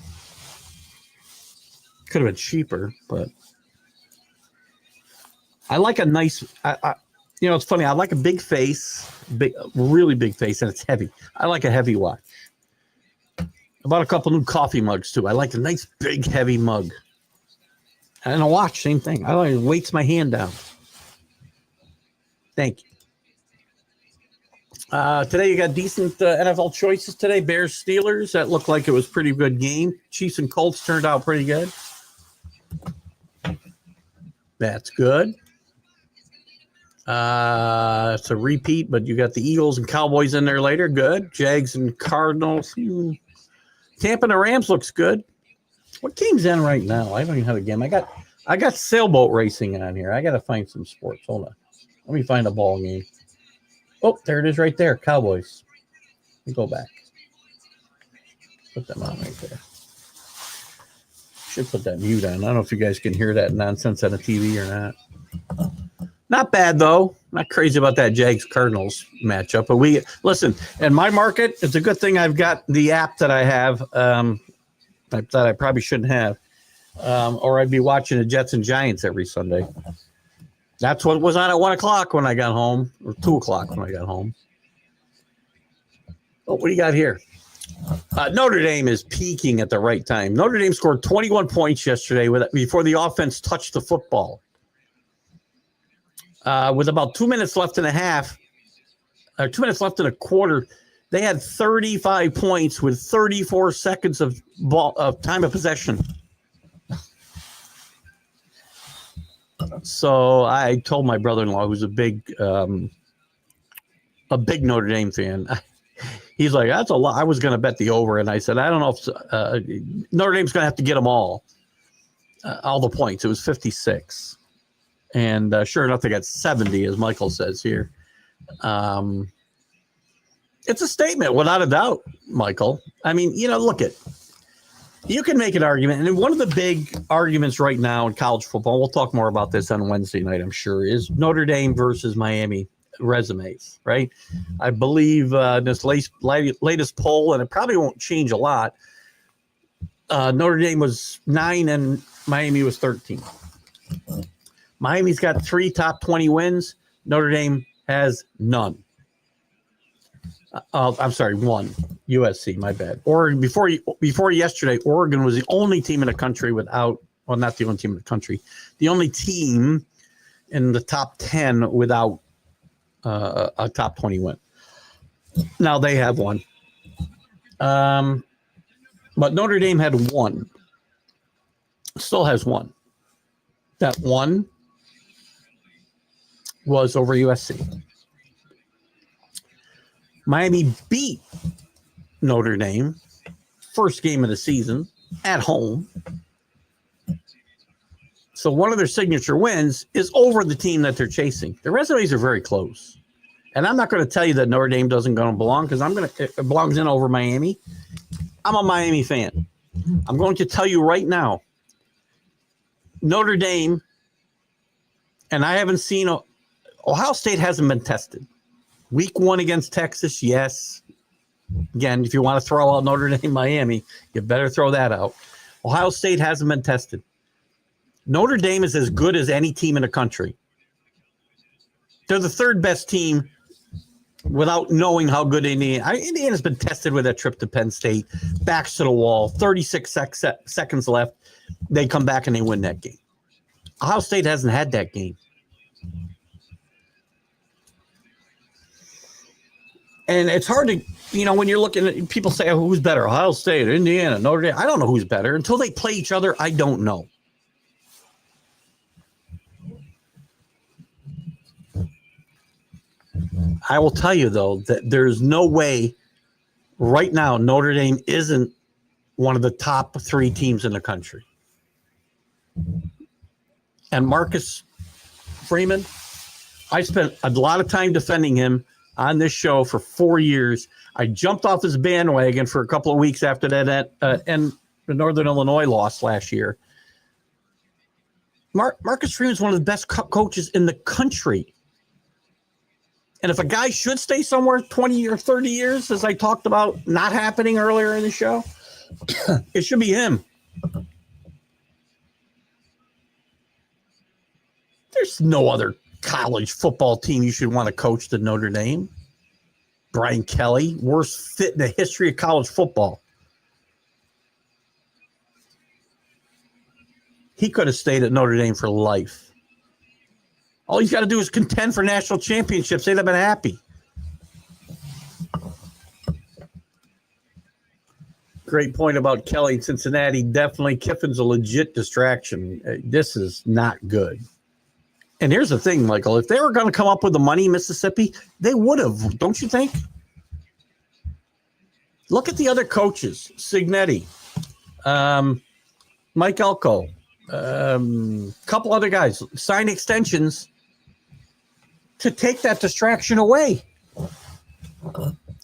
Could have been cheaper, but I like a nice. It's funny. I like a big face, really big face, and it's heavy. I like a heavy watch. I bought a couple new coffee mugs too. I like a nice, big, heavy mug. And a watch, same thing. I like it weights my hand down. Thank you. Today you got decent NFL choices today. Bears, Steelers. That looked like it was a pretty good game. Chiefs and Colts turned out pretty good. That's good. It's a repeat, but you got the Eagles and Cowboys in there later. Good. Jags and Cardinals. Tampa and the Rams looks good. What game's in right now? I don't even have a game. I I got sailboat racing on here. I got to find some sports. Hold on. Let me find a ball game. Oh, there it is right there. Cowboys. Let me go back. Put them on right there. Should put that mute on. I don't know if you guys can hear that nonsense on the TV or not. Not bad, though. Not crazy about that Jags-Cardinals matchup. But we listen, in my market, it's a good thing I've got the app that I have. I thought I probably shouldn't have. Or I'd be watching the Jets and Giants every Sunday. That's what was on at 1 o'clock when I got home, or 2 o'clock when I got home. Oh, what do you got here? Notre Dame is peaking at the right time. Notre Dame scored 21 points yesterday before the offense touched the football. With about 2 minutes left and a half, or 2 minutes left in a quarter, they had 35 points with 34 seconds of time of possession. So I told my brother-in-law, who's a big Notre Dame fan, he's like, that's a lot. I was going to bet the over, and I said, I don't know if Notre Dame's going to have to get them all the points. It was 56. And sure enough, they got 70, as Michael says here. It's a statement, without a doubt, Michael. I mean, look at. You can make an argument, and one of the big arguments right now in college football, we'll talk more about this on Wednesday night, I'm sure, is Notre Dame versus Miami resumes, right? I believe this latest poll, and it probably won't change a lot, Notre Dame was 9 and Miami was 13. Miami's got 3 top 20 wins. Notre Dame has none. I'm sorry, 1. USC, my bad. Oregon, before yesterday, Oregon was the only team in the country without, well, not the only team in the country, the only team in the top 10 without a top 20 win. Now they have 1. But Notre Dame had 1. Still has 1. That 1 was over USC. Miami beat Notre Dame, first game of the season, at home. So one of their signature wins is over the team that they're chasing. The resumes are very close. And I'm not going to tell you that Notre Dame doesn't going to belong because it belongs in over Miami. I'm a Miami fan. I'm going to tell you right now, Notre Dame, and I haven't seen, Ohio State hasn't been tested. Week 1 against Texas, yes. Again, if you want to throw out Notre Dame, Miami, you better throw that out. Ohio State hasn't been tested. Notre Dame is as good as any team in the country. They're the 3rd best team without knowing how good Indiana's been tested with that trip to Penn State. Backs to the wall, 36 seconds left. They come back and they win that game. Ohio State hasn't had that game. And it's hard to, when you're looking at people say, oh, who's better, Ohio State, Indiana, Notre Dame. I don't know who's better. Until they play each other, I don't know. I will tell you, though, that there's no way right now Notre Dame isn't one of the top 3 teams in the country. And Marcus Freeman, I spent a lot of time defending him on this show for 4 years. I jumped off his bandwagon for a couple of weeks after that and the Northern Illinois loss last year. Marcus Freeman is one of the best coaches in the country. And if a guy should stay somewhere 20 or 30 years, as I talked about not happening earlier in the show, it should be him. There's no other college football team you should want to coach than Notre Dame. Brian Kelly, worst fit in the history of college football. He could have stayed at Notre Dame for life. All he's got to do is contend for national championships. They'd have been happy. Great point about Kelly in Cincinnati. Definitely Kiffin's a legit distraction. This is not good. And here's the thing, Michael. If they were going to come up with the money in Mississippi, they would have, don't you think? Look at the other coaches. Signetti, Mike Elko, couple other guys sign extensions to take that distraction away.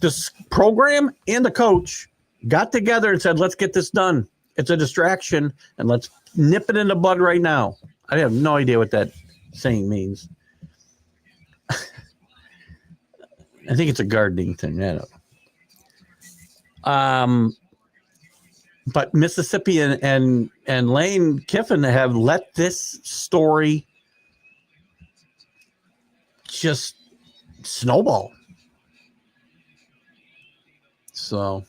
This program and the coach got together and said, let's get this done. It's a distraction, and let's nip it in the bud right now. I have no idea what that saying means. I think it's a gardening thing. I don't know. But Mississippi and Lane Kiffin have let this story just snowball. So,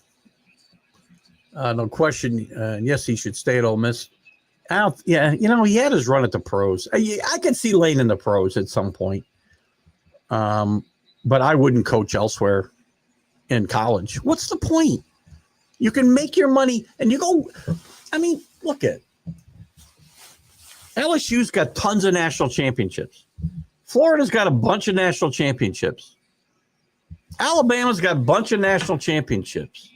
no question. Yes, he should stay at Ole Miss. Yeah, he had his run at the pros. I could see Lane in the pros at some point. But I wouldn't coach elsewhere in college. What's the point? You can make your money and you go. I mean, look at LSU's got tons of national championships. Florida's got a bunch of national championships. Alabama's got a bunch of national championships.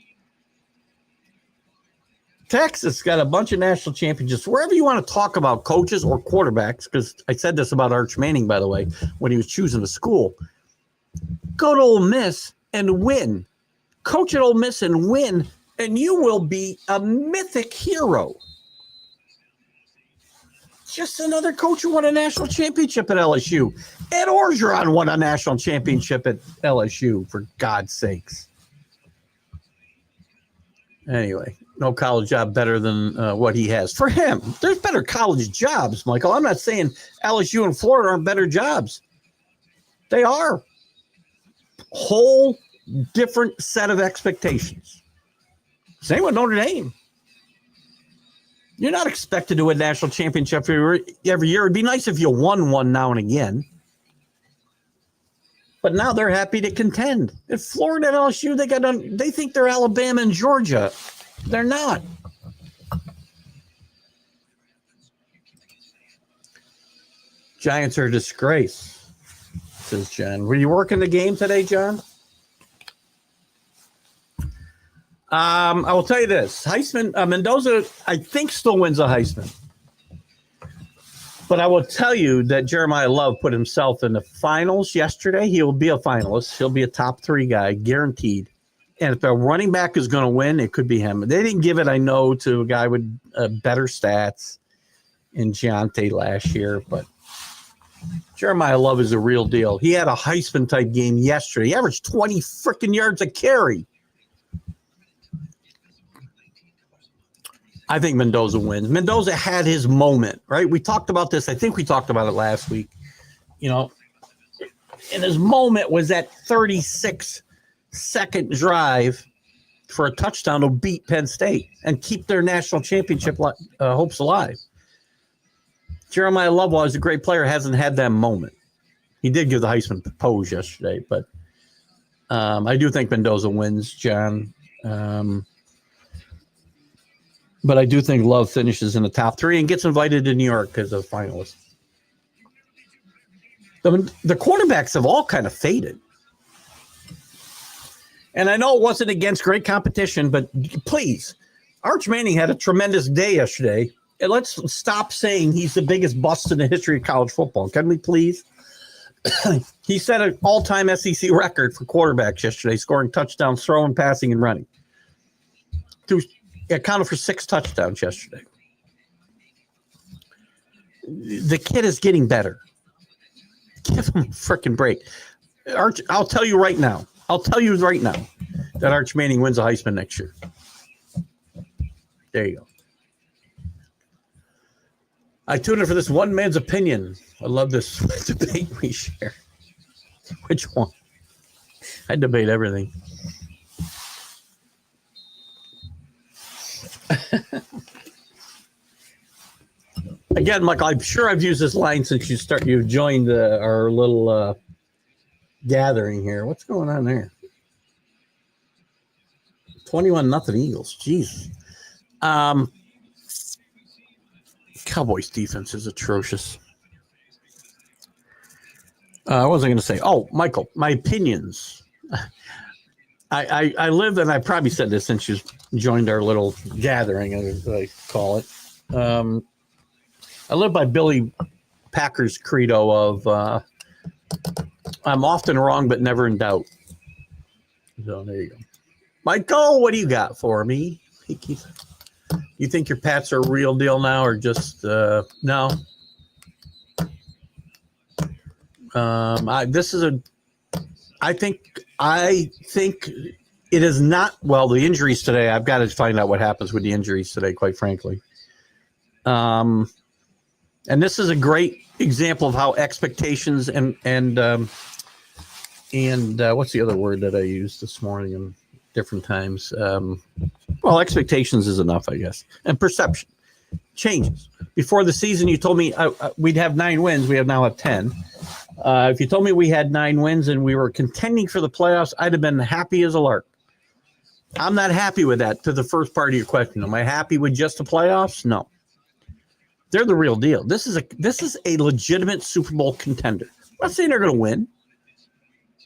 Texas got a bunch of national championships. Wherever you want to talk about coaches or quarterbacks, because I said this about Arch Manning, by the way, when he was choosing the school. Go to Ole Miss and win. Coach at Ole Miss and win, and you will be a mythic hero. Just another coach who won a national championship at LSU. Ed Orgeron won a national championship at LSU, for God's sakes. Anyway, no college job better than what he has. For him, there's better college jobs, Michael. I'm not saying LSU and Florida aren't better jobs. They are. Whole different set of expectations. Same with Notre Dame. You're not expected to win a national championship every year. It'd be nice if you won one now and again. But now they're happy to contend. If Florida and LSU, they think they're Alabama and Georgia. They're not. Giants are a disgrace, says John. Were you working the game today, John? I will tell you this. Heisman, Mendoza, I think, still wins a Heisman. But I will tell you that Jeremiah Love put himself in the finals yesterday. He will be a finalist. He'll be a top 3 guy, guaranteed. And if a running back is going to win, it could be him. They didn't give it, I know, to a guy with better stats in Giante last year. But Jeremiah Love is a real deal. He had a Heisman-type game yesterday. He averaged 20 freaking yards a carry. I think Mendoza wins. Mendoza had his moment, right? We talked about this. I think we talked about it last week. And his moment was that 36-second drive for a touchdown to beat Penn State and keep their national championship hopes alive. Jeremiah Love, while he's a great player, hasn't had that moment. He did give the Heisman pose yesterday, but I do think Mendoza wins, John. But I do think Love finishes in the top 3 and gets invited to New York as a finalist. The quarterbacks have all kind of faded. And I know it wasn't against great competition, but please, Arch Manning had a tremendous day yesterday. And let's stop saying he's the biggest bust in the history of college football. Can we please? He set an all-time SEC record for quarterbacks yesterday, scoring touchdowns, throwing, passing, and running. Accounted for 6 touchdowns yesterday. The kid is getting better. Give him a freaking break. Arch, I'll tell you right now that Arch Manning wins a Heisman next year. There you go. I tune in for this one man's opinion. I love this debate we share. Which one? I debate everything. Again, Michael, I'm sure I've used this line since you've joined our little gathering here. What's going on there? 21-0 Eagles. Jeez. Cowboys defense is atrocious. I wasn't going to say, Michael, my opinions. I live, and I probably said this since you joined our little gathering, as I call it. I live by Billy Packer's credo of I'm often wrong, but never in doubt. So there you go. Michael, what do you got for me? You think your Pats are a real deal now, or just no? I think it is not. Well, the injuries today. I've got to find out what happens with the injuries today. Quite frankly, and this is a great example of how expectations and what's the other word that I used this morning in different times? Well, expectations is enough, I guess, and perception changes. Before the season, you told me we'd have 9 wins. We now have 10. If you told me we had 9 wins and we were contending for the playoffs, I'd have been happy as a lark. I'm not happy with that. To the first part of your question, am I happy with just the playoffs? No. They're the real deal. This is a legitimate Super Bowl contender. I'm not saying they're going to win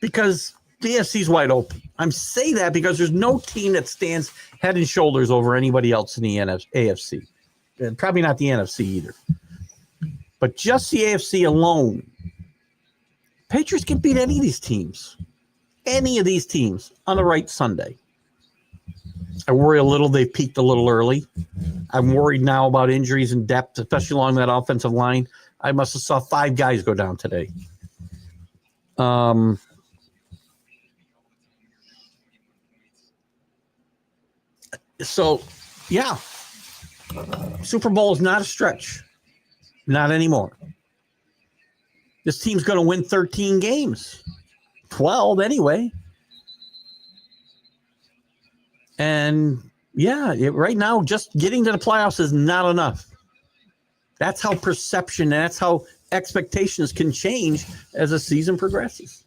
because the AFC's wide open. I'm saying that because there's no team that stands head and shoulders over anybody else in the AFC. And probably not the NFC either. But just the AFC alone, Patriots can beat any of these teams. Any of these teams on the right Sunday. I worry a little they peaked a little early. I'm worried now about injuries and depth, especially along that offensive line. I must have saw 5 guys go down today. So, yeah. Super Bowl is not a stretch. Not anymore. This team's going to win 13 games. 12 anyway. And, yeah, right now, just getting to the playoffs is not enough. That's how perception, that's how expectations can change as the season progresses.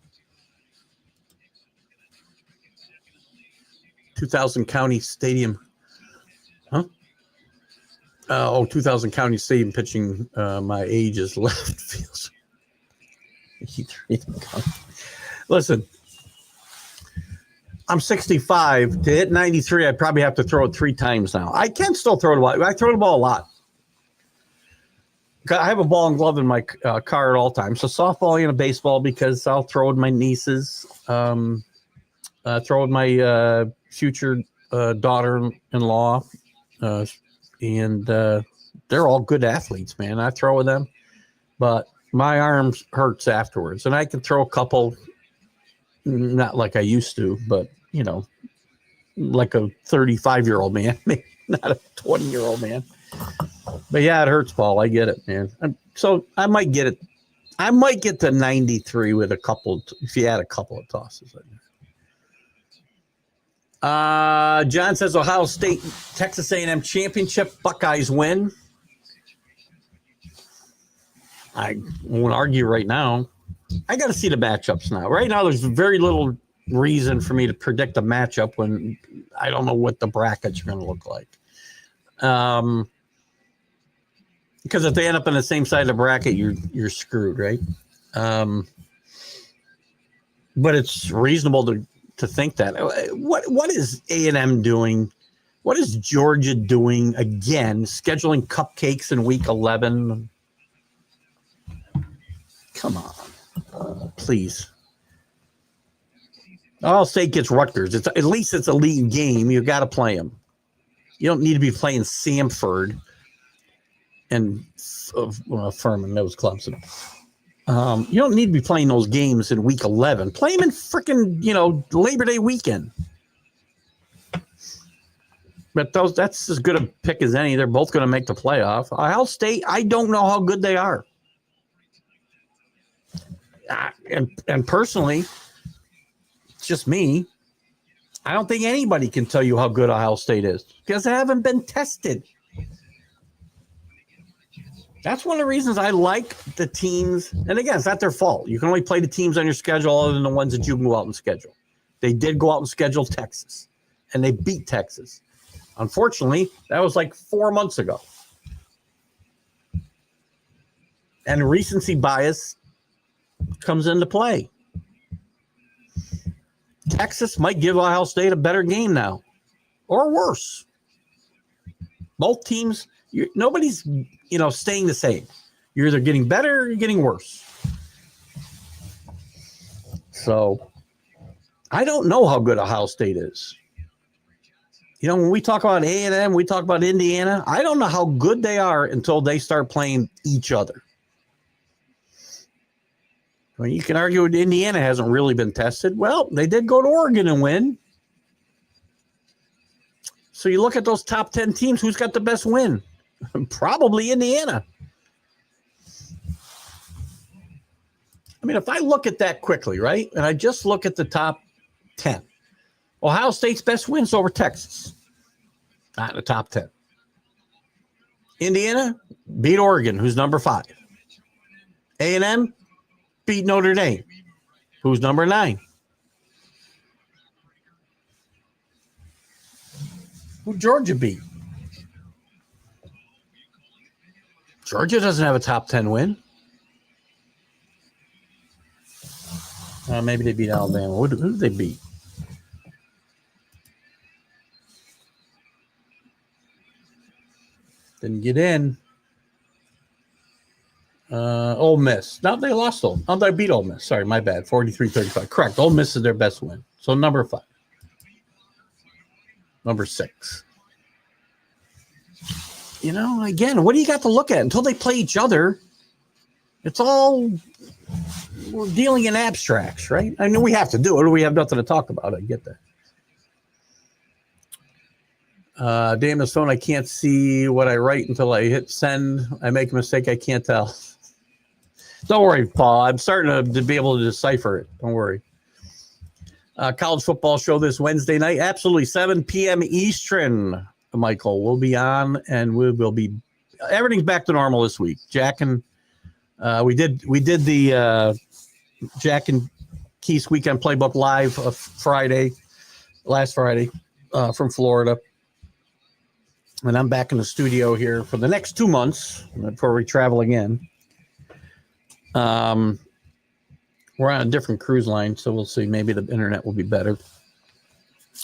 2000 County Stadium. Huh? 2000 County Stadium pitching. My age is left field. Listen, I'm 65. To hit 93, I probably have to throw it 3 times now. I can still throw the ball. I throw the ball a lot. I have a ball and glove in my car at all times. So softball and a baseball because I'll throw with my nieces. Throw with my future daughter-in-law. And they're all good athletes, man. I throw with them. But my arms hurts afterwards. And I can throw a couple, not like I used to, but, you know, like a 35-year-old man, not a 20-year-old man. But yeah, it hurts, Paul. I get it, man. So I might get it. I might get to 93 with a couple, if you add a couple of tosses. John says Ohio State, Texas A&M championship. Buckeyes win. I won't argue right now. I got to see the matchups now. Right now, there's very little reason for me to predict a matchup when I don't know what the brackets are going to look like. Because if they end up on the same side of the bracket, you're screwed, right? But it's reasonable to think that. What is A&M doing? What is Georgia doing again? Scheduling cupcakes in week 11? Come on, please. Ohio State gets Rutgers. At least it's a league game. You got to play them. You don't need to be playing Samford and Furman. That was Clemson. You don't need to be playing those games in week 11. Play them in freaking, Labor Day weekend. But that's as good a pick as any. They're both going to make the playoff. Ohio State, I don't know how good they are. And personally, it's just me. I don't think anybody can tell you how good Ohio State is because they haven't been tested. That's one of the reasons I like the teams. And again, it's not their fault. You can only play the teams on your schedule other than the ones that you can go out and schedule. They did go out and schedule Texas, and they beat Texas. Unfortunately, that was like 4 months ago. And recency bias comes into play. Texas might give Ohio State a better game now, or worse. Both teams, Nobody's, staying the same. You're either getting better or you're getting worse. So I don't know how good Ohio State is. When we talk about A&M, we talk about Indiana. I don't know how good they are until they start playing each other. I mean, you can argue that Indiana hasn't really been tested. Well, they did go to Oregon and win. So you look at those top 10 teams, who's got the best win? Probably Indiana. I mean, if I look at that quickly, right, and I just look at the top 10, Ohio State's best wins over Texas. Not in the top 10. Indiana beat Oregon, who's number 5. A&M beat Notre Dame, who's number 9. Who Georgia beat? Georgia doesn't have a top 10 win. Maybe they beat Alabama. Who did they beat? Didn't get in. Ole Miss. No, they lost Ole. Oh, they beat Ole Miss. Sorry, my bad. 43-35. Correct. Ole Miss is their best win. So number 5. Number 6. Again, what do you got to look at? Until they play each other, it's all, we're dealing in abstracts, right? I know we have to do it, or we have nothing to talk about. I get that. Damn this phone, I can't see what I write until I hit send. I make a mistake, I can't tell. Don't worry, Paul. I'm starting to be able to decipher it. Don't worry. College football show this Wednesday night. Absolutely, 7 p.m. Eastern. Michael will be on, and we will be. Everything's back to normal this week. Jack and we did the Jack and Keith's Weekend Playbook live last Friday from Florida, and I'm back in the studio here for the next 2 months before we travel again. We're on a different cruise line, so we'll see. Maybe the internet will be better.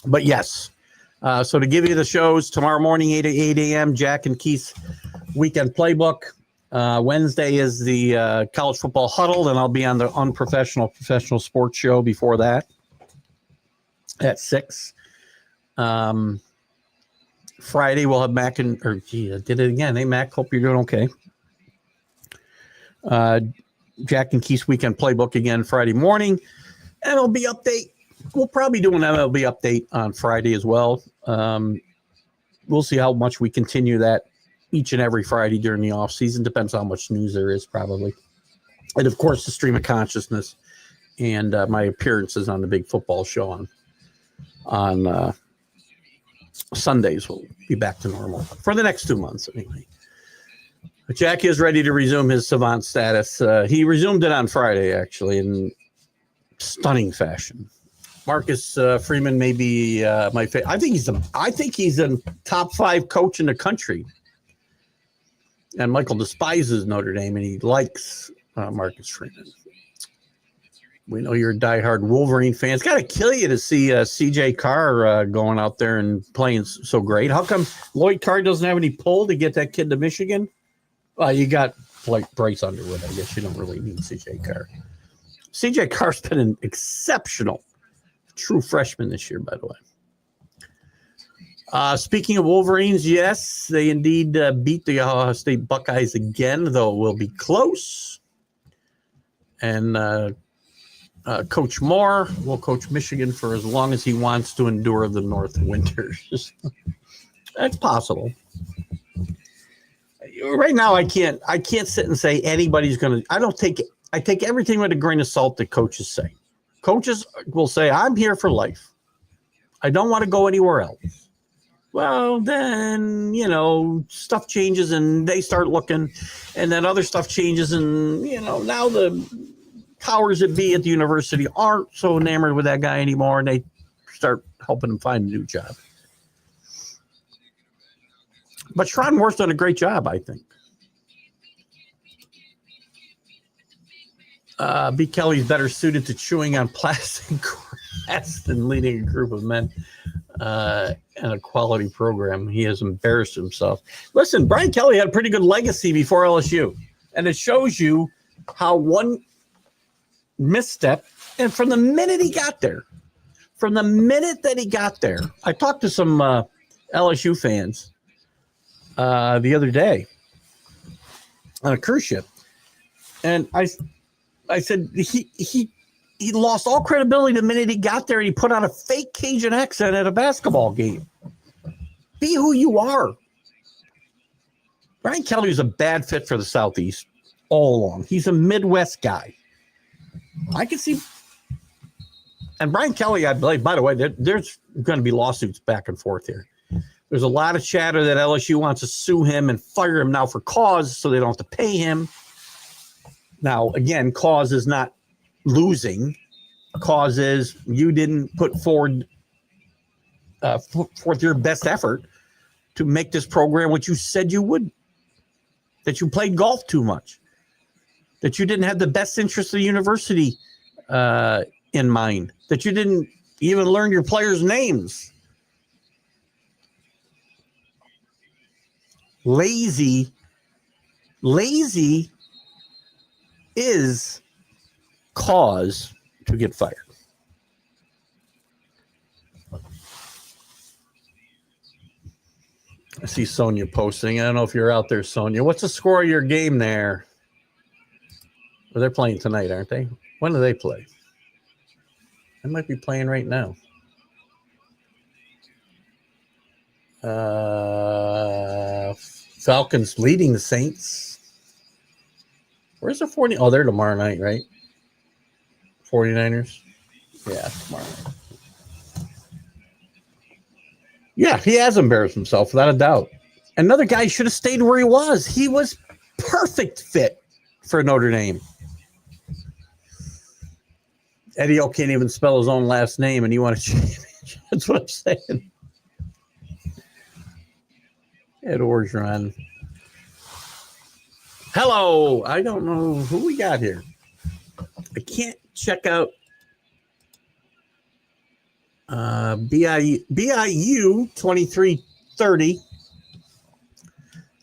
But yes, so to give you the shows, tomorrow morning, 8 a.m., Jack and Keith's Weekend Playbook. Wednesday is the College Football Huddle, and I'll be on the Professional Sports Show before that at 6. Friday, we'll have Mac I did it again. Hey, Mac, hope you're doing okay. Jack and Keith's Weekend Playbook again Friday morning. MLB update. We'll probably do an MLB update on Friday as well. We'll see how much we continue that each and every Friday during the off season. Depends how much news there is, probably. And of course, the stream of consciousness and my appearances on the big football show on Sundays will be back to normal for the next 2 months anyway. But Jack is ready to resume his savant status. He resumed it on Friday, actually, in stunning fashion. Marcus Freeman may be my favorite. I think he's a top 5 coach in the country. And Michael despises Notre Dame, and he likes Marcus Freeman. We know you're a diehard Wolverine fan. It's got to kill you to see C.J. Carr going out there and playing so great. How come Lloyd Carr doesn't have any pull to get that kid to Michigan? Well, you got like Bryce Underwood. I guess you don't really need C.J. Carr. C.J. Carr's been an exceptional true freshman this year, by the way. Speaking of Wolverines, yes, they indeed beat the Ohio State Buckeyes again, though it will be close. And Coach Moore will coach Michigan for as long as he wants to endure the North winters. That's possible. Right now, I can't sit and say anybody's going to. I take everything with a grain of salt that coaches say. Coaches will say, "I'm here for life. I don't want to go anywhere else." Well, then, stuff changes and they start looking, and then other stuff changes, and, now the powers that be at the university aren't so enamored with that guy anymore, and they start helping him find a new job. But Sharon Moore's done a great job, I think. B. Kelly's better suited to chewing on plastic grass than leading a group of men. and a quality program. He has embarrassed himself. Listen, Brian Kelly had a pretty good legacy before LSU, and it shows you how one misstep, and from the minute he got there, I talked to some LSU fans the other day on a cruise ship, and I said he lost all credibility the minute he got there, and he put on a fake Cajun accent at a basketball game. Be who you are. Brian Kelly was a bad fit for the Southeast all along. He's a Midwest guy. I can see. And Brian Kelly, I believe, by the way, there's going to be lawsuits back and forth here. There's a lot of chatter that LSU wants to sue him and fire him now for cause so they don't have to pay him. Now, again, cause is not losing. Cause is you didn't put forth your best effort to make this program what you said you would. That you played golf too much. That you didn't have the best interest of the university in mind. That you didn't even learn your players' names. Lazy is cause to get fired. I see Sonia posting. I don't know if you're out there, Sonia. What's the score of your game there? Well, they're playing tonight, aren't they? When do they play? They might be playing right now. Falcons leading the Saints. Where's the 40? Oh, they're tomorrow night, right? 49ers? Yeah, tomorrow night. Yeah, he has embarrassed himself, without a doubt. Another guy should have stayed where he was. He was perfect fit for Notre Dame. Eddie O can't even spell his own last name, and you want to change. That's what I'm saying. Ed Orgeron. Hello. I don't know who we got here. I can't check out BIU 2330.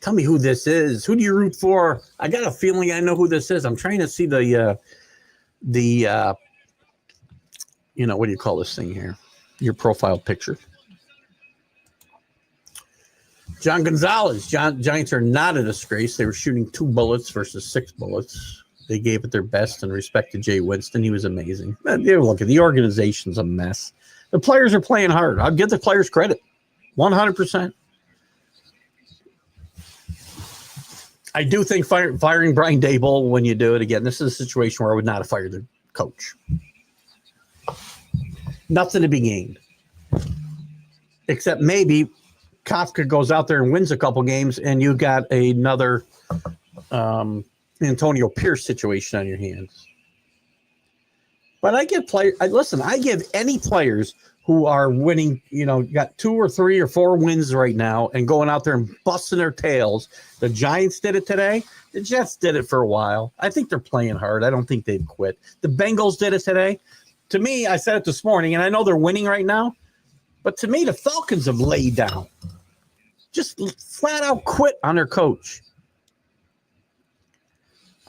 Tell me who this is. Who do you root for? I got a feeling I know who this is. I'm trying to see the what do you call this thing here? Your profile picture. John Gonzalez. Giants are not a disgrace. They were shooting 2 bullets versus 6 bullets. They gave it their best in respect to Jay Winston. He was amazing. Look, the organization's a mess. The players are playing hard. I'll give the players credit. 100%. I do think firing Brian Daboll when you do it again, this is a situation where I would not have fired the coach. Nothing to be gained. Except maybe Kafka goes out there and wins a couple games and you got another Antonio Pierce situation on your hands. But I give any players who are winning, got 2 or 3 or 4 wins right now and going out there and busting their tails. The Giants did it today. The Jets did it for a while. I think they're playing hard. I don't think they've quit. The Bengals did it today. To me, I said it this morning, and I know they're winning right now, but to me, the Falcons have laid down. Just flat out quit on their coach.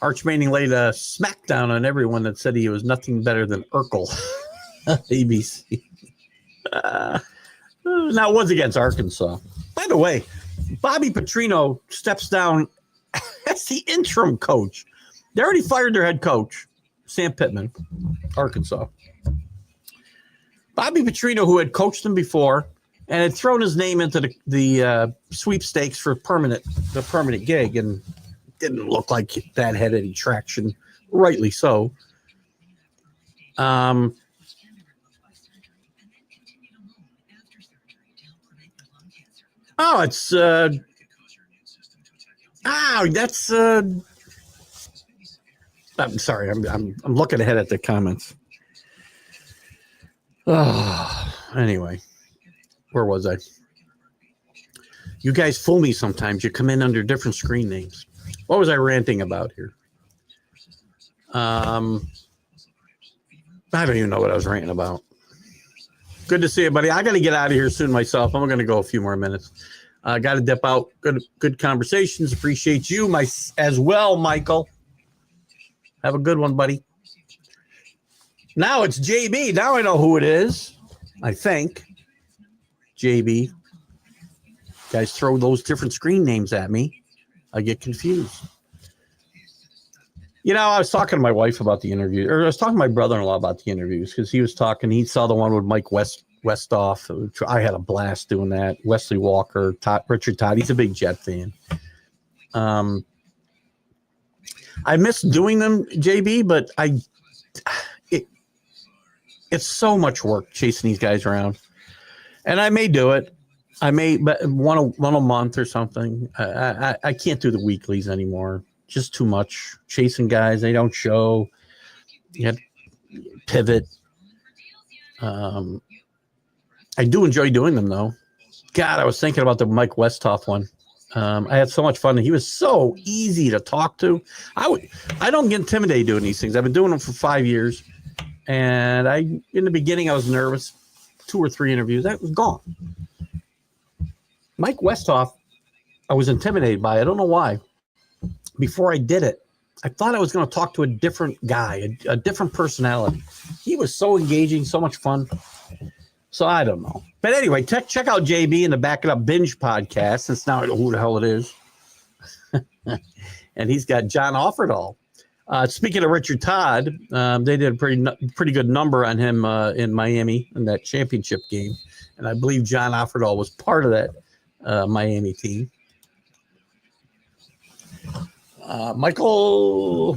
Arch Manning laid a smackdown on everyone that said he was nothing better than Urkel. ABC. Now it was against Arkansas. By the way, Bobby Petrino steps down as the interim coach. They already fired their head coach, Sam Pittman, Arkansas. Bobby Petrino, who had coached them before and had thrown his name into the sweepstakes for the permanent gig, and didn't look like that had any traction, rightly so. That's I'm sorry, I'm looking ahead at the comments. Anyway, where was I? You guys fool me sometimes. You come in under different screen names. What was I ranting about here? I don't even know what I was ranting about. Good to see you, buddy. I got to get out of here soon myself. I'm going to go a few more minutes. Got to dip out. Good conversations. Appreciate you as well, Michael. Have a good one, buddy. Now it's JB. Now I know who it is. I think. JB. Guys throw those different screen names at me. I get confused. You know, I was talking to my wife about the interview, or I was talking to my brother-in-law about the interviews because he was talking. He saw the one with Mike Westhoff. I had a blast doing that. Wesley Walker, Richard Todd. He's a big Jet fan. I miss doing them, JB, but it's so much work chasing these guys around. And I may do it. I may, but one a month or something. I can't do the weeklies anymore. Just too much chasing guys. They don't show. You have to pivot. I do enjoy doing them though. God, I was thinking about the Mike Westhoff one. I had so much fun. He was so easy to talk to. I don't get intimidated doing these things. I've been doing them for 5 years, and in the beginning I was nervous. 2 or 3 interviews, that was gone. Mike Westhoff, I was intimidated by. I don't know why. Before I did it, I thought I was going to talk to a different guy, a different personality. He was so engaging, so much fun. So I don't know. But anyway, check out JB in the Back It Up Binge podcast, since now I know who the hell it is. And he's got John Offerdahl. Speaking of Richard Todd, they did a pretty good number on him in Miami in that championship game. And I believe John Offerdahl was part of that Miami team. Michael,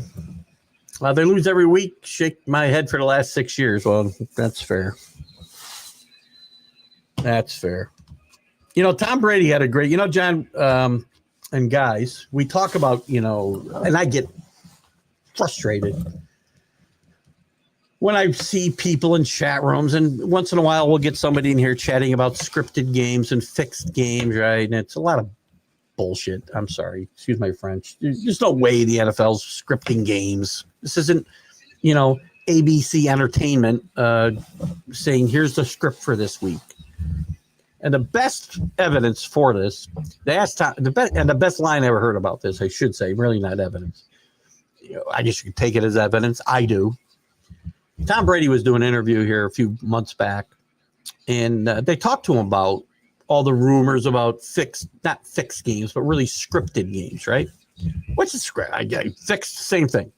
they lose every week. Shake my head for the last 6 years. Well, that's fair. That's fair. You know, Tom Brady had a great, John and guys, we talk about, and I get frustrated when I see people in chat rooms, and once in a while we'll get somebody in here chatting about scripted games and fixed games, right? And it's a lot of bullshit. I'm sorry. Excuse my French. There's no way the NFL's scripting games. This isn't, ABC Entertainment saying, here's the script for this week. And the best evidence for this, the best line I ever heard about this, I should say, really not evidence. I guess you could take it as evidence. I do. Tom Brady was doing an interview here a few months back, and they talked to him about all the rumors about not fixed games, but really scripted games, right? What's a script? Fixed, same thing.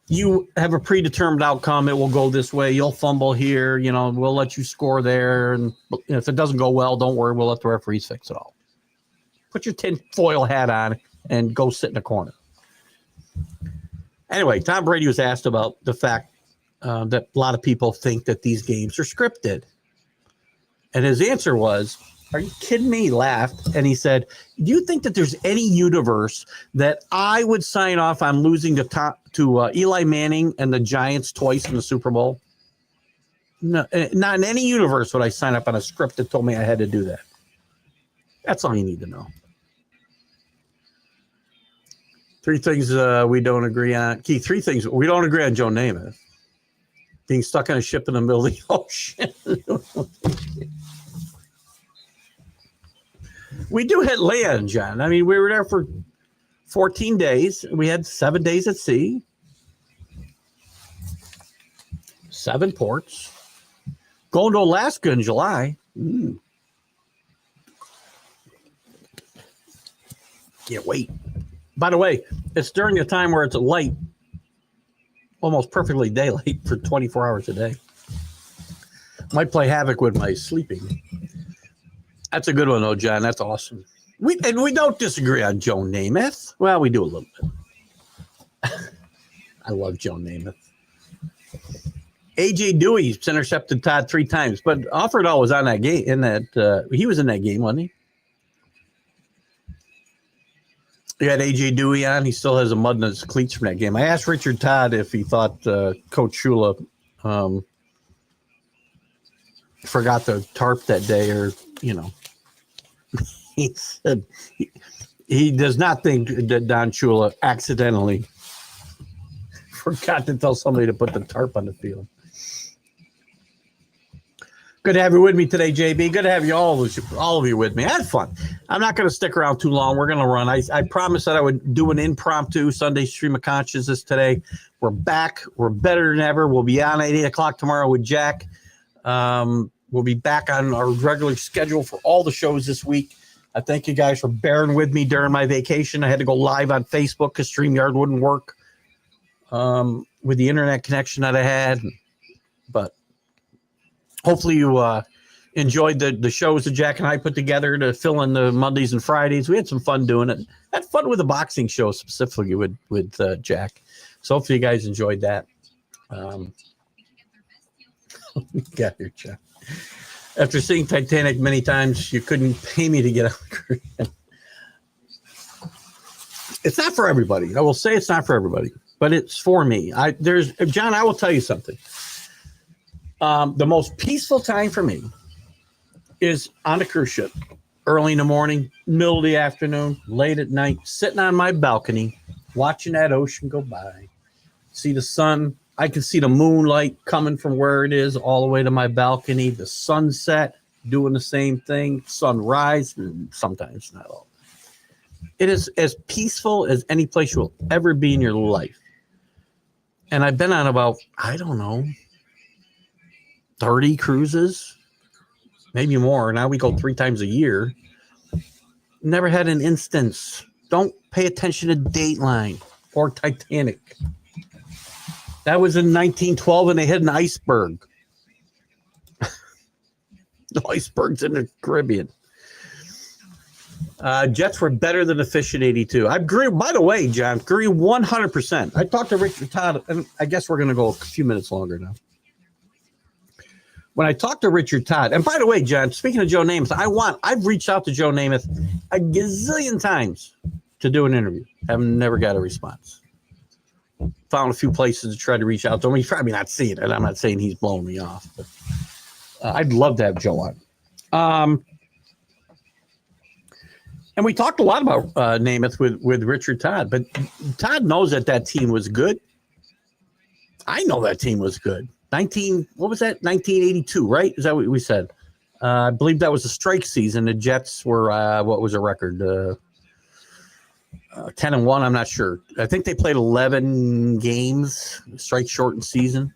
You have a predetermined outcome. It will go this way. You'll fumble here. We'll let you score there. And if it doesn't go well, don't worry. We'll let the referees fix it all. Put your tinfoil hat on and go sit in a corner. Anyway, Tom Brady was asked about the fact that a lot of people think that these games are scripted. And his answer was, are you kidding me? He laughed. And he said, do you think that there's any universe that I would sign off on losing to Eli Manning and the Giants twice in the Super Bowl? No, not in any universe would I sign up on a script that told me I had to do that. That's all you need to know. 3 things we don't agree on. Keith, 3 things. We don't agree on Joe Namath. Being stuck on a ship in the middle of the ocean. We do hit land, John. I mean, we were there for 14 days. We had 7 days at sea. 7 ports. Going to Alaska in July. Can't wait. By the way, it's during a time where it's light, almost perfectly daylight for 24 hours a day. Might play havoc with my sleeping. That's a good one, though, John. That's awesome. We don't disagree on Joe Namath. Well, we do a little bit. I love Joe Namath. A.J. Dewey's intercepted Todd 3 times, but Offerdahl was on that game. He was in that game, wasn't he? You had A.J. Dewey on. He still has a mud in his cleats from that game. I asked Richard Todd if he thought Coach Shula forgot the tarp that day, or he said he does not think that Don Shula accidentally forgot to tell somebody to put the tarp on the field. Good to have you with me today, JB. Good to have you all of you with me. I had fun. I'm not going to stick around too long. We're going to run. I promised that I would do an impromptu Sunday stream of consciousness today. We're back. We're better than ever. We'll be on at 8 o'clock tomorrow with Jack. We'll be back on our regular schedule for all the shows this week. I thank you guys for bearing with me during my vacation. I had to go live on Facebook because StreamYard wouldn't work with the internet connection that I had. But hopefully you enjoyed the shows that Jack and I put together to fill in the Mondays and Fridays. We had some fun doing it. Had fun with the boxing show specifically with Jack. So hopefully you guys enjoyed that. Got your Jack. After seeing Titanic many times, you couldn't pay me to get out. It's not for everybody. I will say it's not for everybody, but it's for me. John, I will tell you something. The most peaceful time for me is on a cruise ship, early in the morning, middle of the afternoon, late at night, sitting on my balcony, watching that ocean go by, see the sun. I can see the moonlight coming from where it is all the way to my balcony, the sunset, doing the same thing, sunrise, and sometimes not all. It is as peaceful as any place you'll ever be in your life. And I've been on about, 30 cruises, maybe more. Now we go 3 times a year. Never had an instance. Don't pay attention to Dateline or Titanic. That was in 1912, and they hit an iceberg. The iceberg's in the Caribbean. Jets were better than the fish in 82. I agree. By the way, John, agree 100%. I talked to Richard Todd, and I guess we're going to go a few minutes longer now. When I talked to Richard Todd, and by the way, John, speaking of Joe Namath, I've reached out to Joe Namath a gazillion times to do an interview. I've never got a response. Found a few places to try to reach out to him. He's probably not seeing it. I'm not saying he's blowing me off, but I'd love to have Joe on. And we talked a lot about Namath with Richard Todd, but Todd knows that team was good. I know that team was good. 1982, right? Is that what we said? I believe that was a strike season. The Jets were, what was the record? 10-1, I'm not sure. I think they played 11 games, strike shortened season.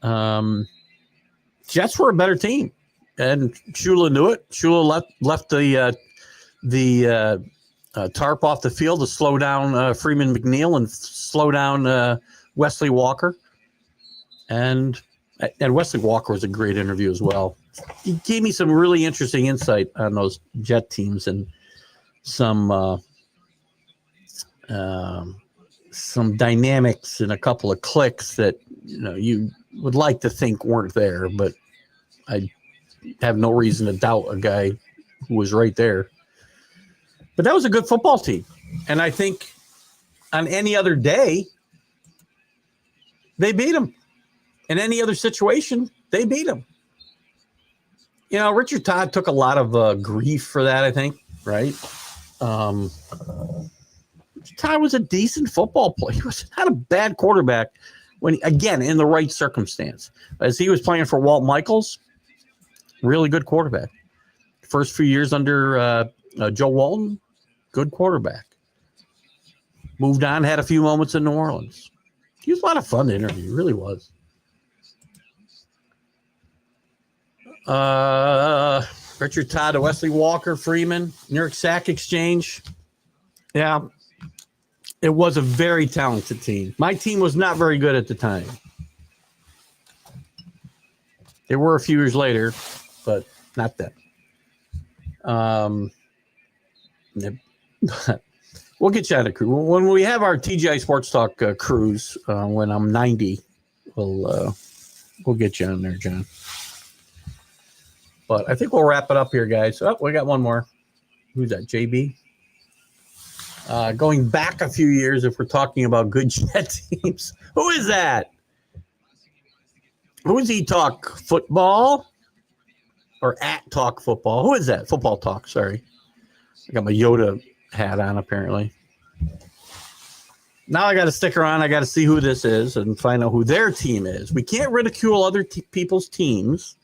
Jets were a better team, and Shula knew it. Shula left the tarp off the field to slow down Freeman McNeil and slow down Wesley Walker. And Wesley Walker was a great interview as well. He gave me some really interesting insight on those Jet teams and some dynamics and a couple of clicks that you would like to think weren't there, but I have no reason to doubt a guy who was right there. But that was a good football team, and I think on any other day they beat them. In any other situation, they beat them. Richard Todd took a lot of grief for that, I think, right? Todd was a decent football player. He was not a bad quarterback again, in the right circumstance. As he was playing for Walt Michaels, really good quarterback. First few years under Joe Walton, good quarterback. Moved on, had a few moments in New Orleans. He was a lot of fun to interview. He really was. Richard Todd, Wesley Walker, Freeman, New York Sack Exchange. Yeah, it was a very talented team. My team was not very good at the time. There were a few years later, but not then. We'll get you on a cruise. When we have our TGI Sports Talk cruise, when I'm 90, we'll get you on there, John. But I think we'll wrap it up here, guys. Oh, we got one more. Who's that, JB? Going back a few years, if we're talking about good Jet teams. Who is that? Who is he talk football? Or at talk football? Who is that? Football talk, sorry. I got my Yoda hat on, apparently. Now I got to stick around. I got to see who this is and find out who their team is. We can't ridicule other people's teams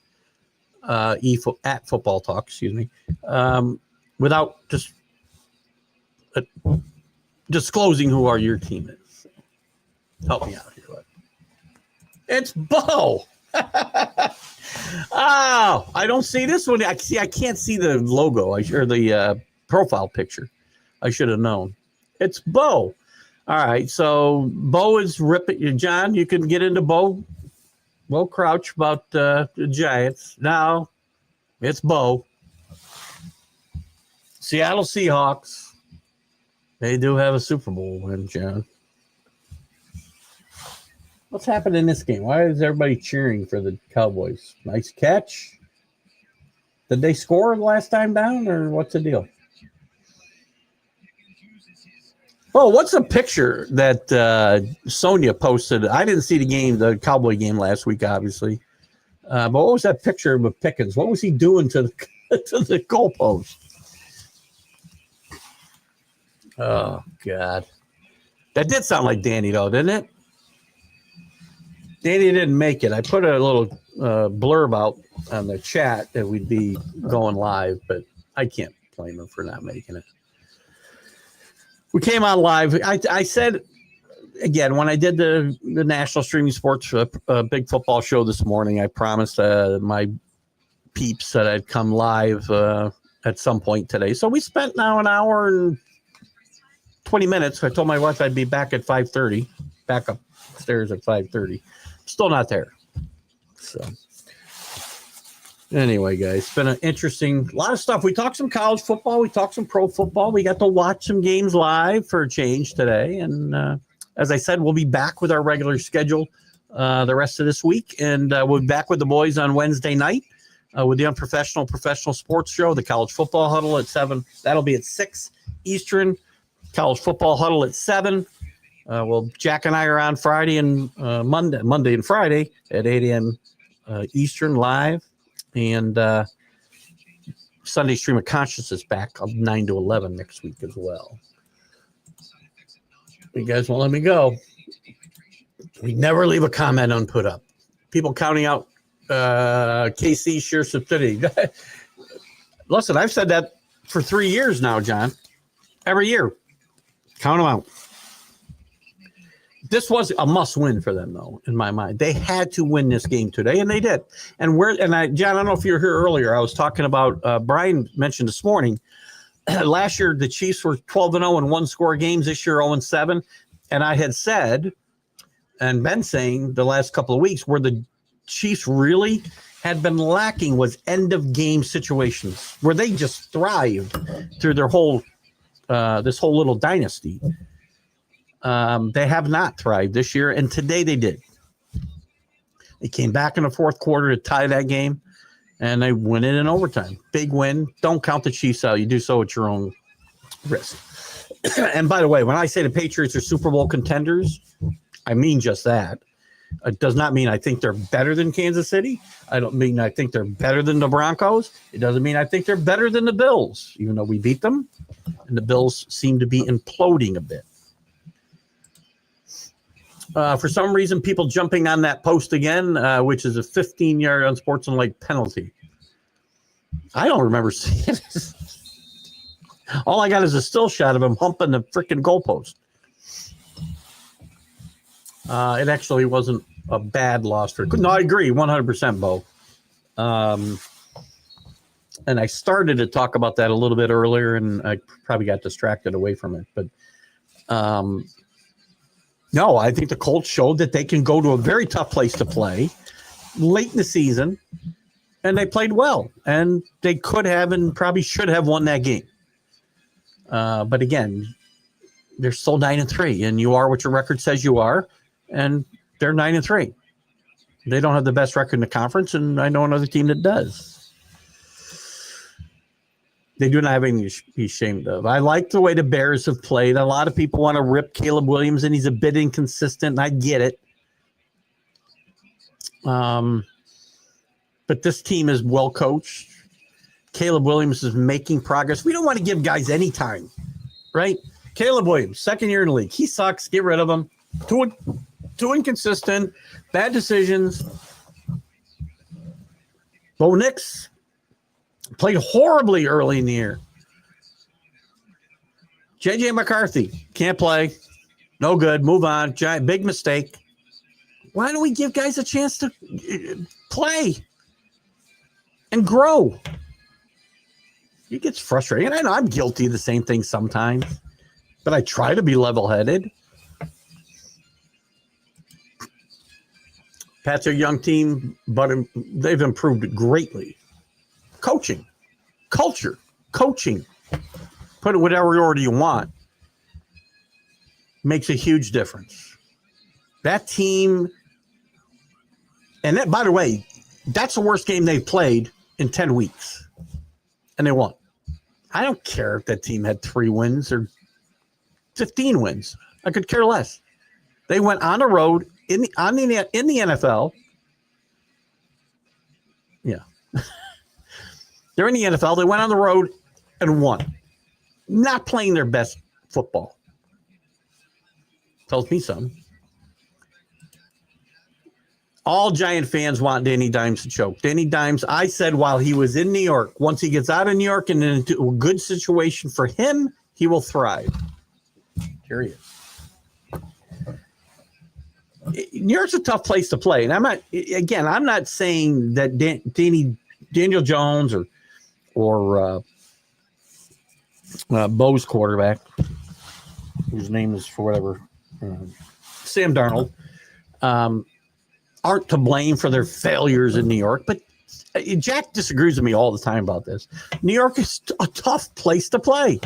at Football Talk, excuse me, without just disclosing who your team is. Help me out here, bud. It's Bo. Oh, I don't see this one. I can't see the logo or the profile picture. I should have known. It's Bo. All right, so Bo is ripping. John, you can get into Bo Crouch about the Giants. Now it's Bo. Seattle Seahawks. They do have a Super Bowl win, John. What's happened in this game? Why is everybody cheering for the Cowboys? Nice catch. Did they score the last time down, or what's the deal? Oh, what's the picture that Sonia posted? I didn't see the Cowboy game last week, obviously. But what was that picture of Pickens? What was he doing to the goalpost? Oh, God. That did sound like Danny, though, didn't it? Danny didn't make it. I put a little blurb out on the chat that we'd be going live, but I can't blame him for not making it. We came on live. I said, again, when I did the National Streaming Sports Big Football Show this morning, I promised my peeps that I'd come live at some point today. So we spent now an hour and 20 minutes. I told my wife I'd be back at 5:30, back upstairs at 5:30. Still not there. So anyway, guys, it's been an interesting, lot of stuff. We talked some college football. We talked some pro football. We got to watch some games live for a change today. And as I said, we'll be back with our regular schedule the rest of this week. And we'll be back with the boys on Wednesday night with the Unprofessional Professional Sports Show, the College Football Huddle at 7. That'll be at 6 Eastern. College Football Huddle at 7. Jack and I are on Friday and Monday and Friday at 8 a.m. Eastern live. And Sunday Stream of Consciousness back 9 to 11 next week as well. You guys won't let me go. We never leave a comment unput up. People counting out KC share subsidy. Listen, I've said that for 3 years now, John. Every year. Count them out. This was a must-win for them, though, in my mind. They had to win this game today, and they did. And John, I don't know if you were here earlier. I was talking about Brian mentioned this morning. Last year, the Chiefs were 12-0 in one-score games. This year, 0-7. And I had said, and been saying the last couple of weeks, where the Chiefs really had been lacking was end-of-game situations where they just thrived through their whole this whole little dynasty. They have not thrived this year, and today they did. They came back in the fourth quarter to tie that game, and they win it in overtime. Big win. Don't count the Chiefs out. You do so at your own risk. And by the way, when I say the Patriots are Super Bowl contenders, I mean just that. It does not mean I think they're better than Kansas City. I don't mean I think they're better than the Broncos. It doesn't mean I think they're better than the Bills, even though we beat them. And the Bills seem to be imploding a bit. For some reason, people jumping on that post again, which is a 15-yard unsportsmanlike penalty. I don't remember seeing it. All I got is a still shot of him humping the freaking goalpost. It actually wasn't a bad loss for. No, I agree, 100%, Bo. And I started to talk about that a little bit earlier, and I probably got distracted away from it. But no, I think the Colts showed that they can go to a very tough place to play late in the season, and they played well. And they could have and probably should have won that game. But again, they're still 9-3, and you are what your record says you are, and they're 9-3. They don't have the best record in the conference, and I know another team that does. They do not have anything to be ashamed of. I like the way the Bears have played. A lot of people want to rip Caleb Williams, and he's a bit inconsistent, and I get it. But this team is well coached. Caleb Williams is making progress. We don't want to give guys any time, right? Caleb Williams, second year in the league. He sucks. Get rid of him. Too inconsistent. Bad decisions. Bo Nix played horribly early in the year. J.J. McCarthy can't play. No good. Move on. Giant big mistake. Why don't we give guys a chance to play and grow? It gets frustrating. And I know I'm guilty of the same thing sometimes, but I try to be level-headed. Pat's a young team, but they've improved greatly. Coaching, culture, coaching, put it whatever order you want, makes a huge difference. That team, and that, by the way, that's the worst game they've played in 10 weeks, and they won. I don't care if that team had 3 wins or 15 wins. I could care less. They went on the road in the NFL. Yeah. They're in the NFL. They went on the road and won. Not playing their best football. Tells me something. All Giant fans want Danny Dimes to choke. Danny Dimes, I said while he was in New York, once he gets out of New York and into a good situation for him, he will thrive. Here he is. New York's a tough place to play. And I'm not saying that Daniel Jones or Bo's quarterback, whose name is for whatever, Sam Darnold, aren't to blame for their failures in New York. But Jack disagrees with me all the time about this. New York is a tough place to play.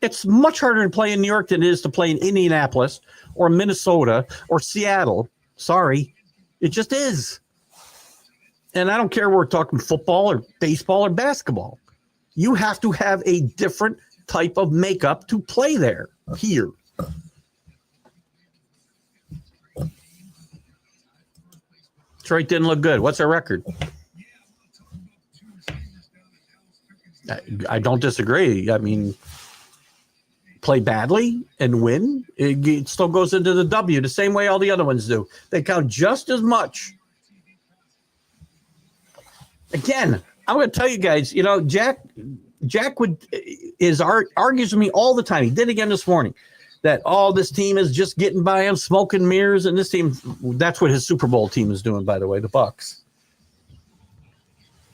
It's much harder to play in New York than it is to play in Indianapolis or Minnesota or Seattle. Sorry, it just is. And I don't care if we're talking football or baseball or basketball. You have to have a different type of makeup to play there, here. Detroit didn't look good. What's their record? I don't disagree. I mean, play badly and win, it still goes into the W the same way all the other ones do. They count just as much. Again, I'm going to tell you guys, Jack argues with me all the time. He did again this morning that this team is just getting by on smoke and mirrors, and this team, that's what his Super Bowl team is doing, by the way, the Bucs.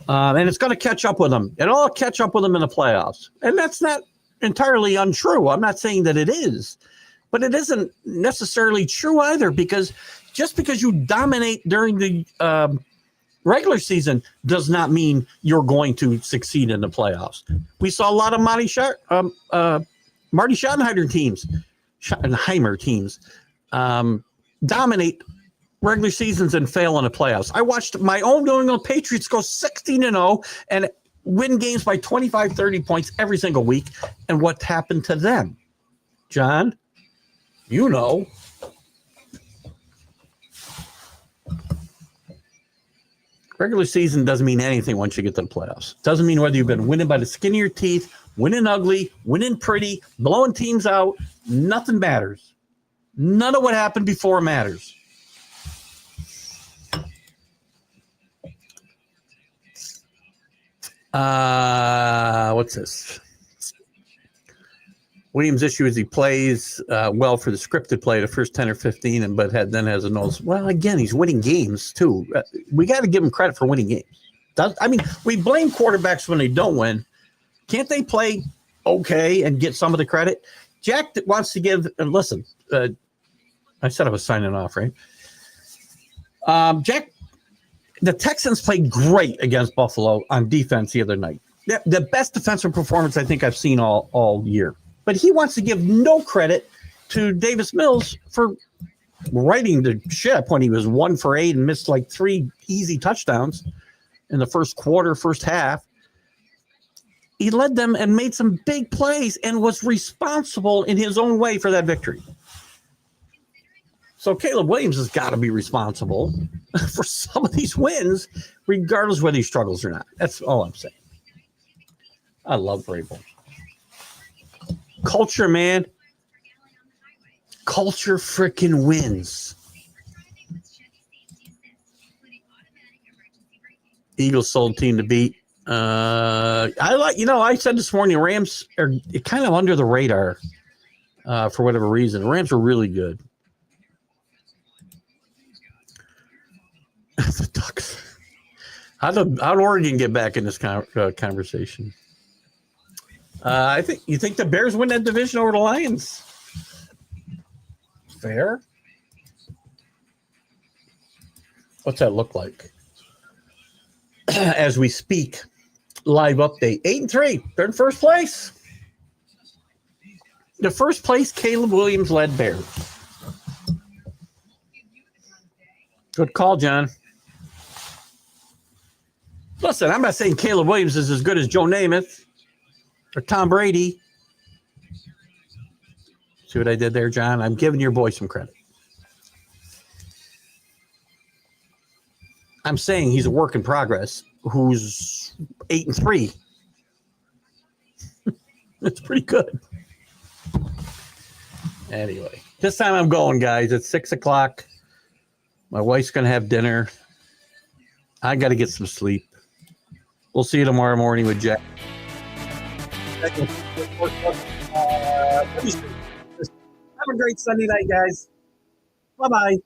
And it's going to catch up with them. It'll catch up with them in the playoffs. And that's not entirely untrue. I'm not saying that it is, but it isn't necessarily true either, because just because you dominate during the regular season does not mean you're going to succeed in the playoffs. We saw a lot of Marty Schottenheimer teams dominate regular seasons and fail in the playoffs. I watched my own New England Patriots go 16-0 and win games by 25, 30 points every single week. And what happened to them? John, you know. Regular season doesn't mean anything once you get to the playoffs. Doesn't mean whether you've been winning by the skin of your teeth, winning ugly, winning pretty, blowing teams out. Nothing matters. None of what happened before matters. What's this? Williams' issue is he plays well for the scripted play, the first 10 or 15, but then has a nose. Well, again, he's winning games, too. We got to give him credit for winning games. We blame quarterbacks when they don't win. Can't they play okay and get some of the credit? Jack wants to give – listen, I said I was signing off, right? Jack, the Texans played great against Buffalo on defense the other night. The best defensive performance I think I've seen all year. But he wants to give no credit to Davis Mills for righting the ship when he was 1 for 8 and missed like 3 easy touchdowns in the first quarter, first half. He led them and made some big plays and was responsible in his own way for that victory. So Caleb Williams has got to be responsible for some of these wins, regardless whether he struggles or not. That's all I'm saying. I love Vrabel. Culture, man. Culture freaking wins. Eagles sold team to beat. I said this morning, Rams are kind of under the radar for whatever reason. The Rams are really good. The Ducks. How'd Oregon get back in this conversation? You think the Bears win that division over the Lions? Fair. What's that look like? As we speak, live update. 8-3. They're in first place. The first place Caleb Williams led Bears. Good call, John. Listen, I'm not saying Caleb Williams is as good as Joe Namath or Tom Brady. See what I did there, John? I'm giving your boy some credit. I'm saying he's a work in progress who's 8-3. That's pretty good. Anyway, this time I'm going, guys. It's 6:00. My wife's going to have dinner. I got to get some sleep. We'll see you tomorrow morning with Jack. Have a great Sunday night, guys. Bye-bye.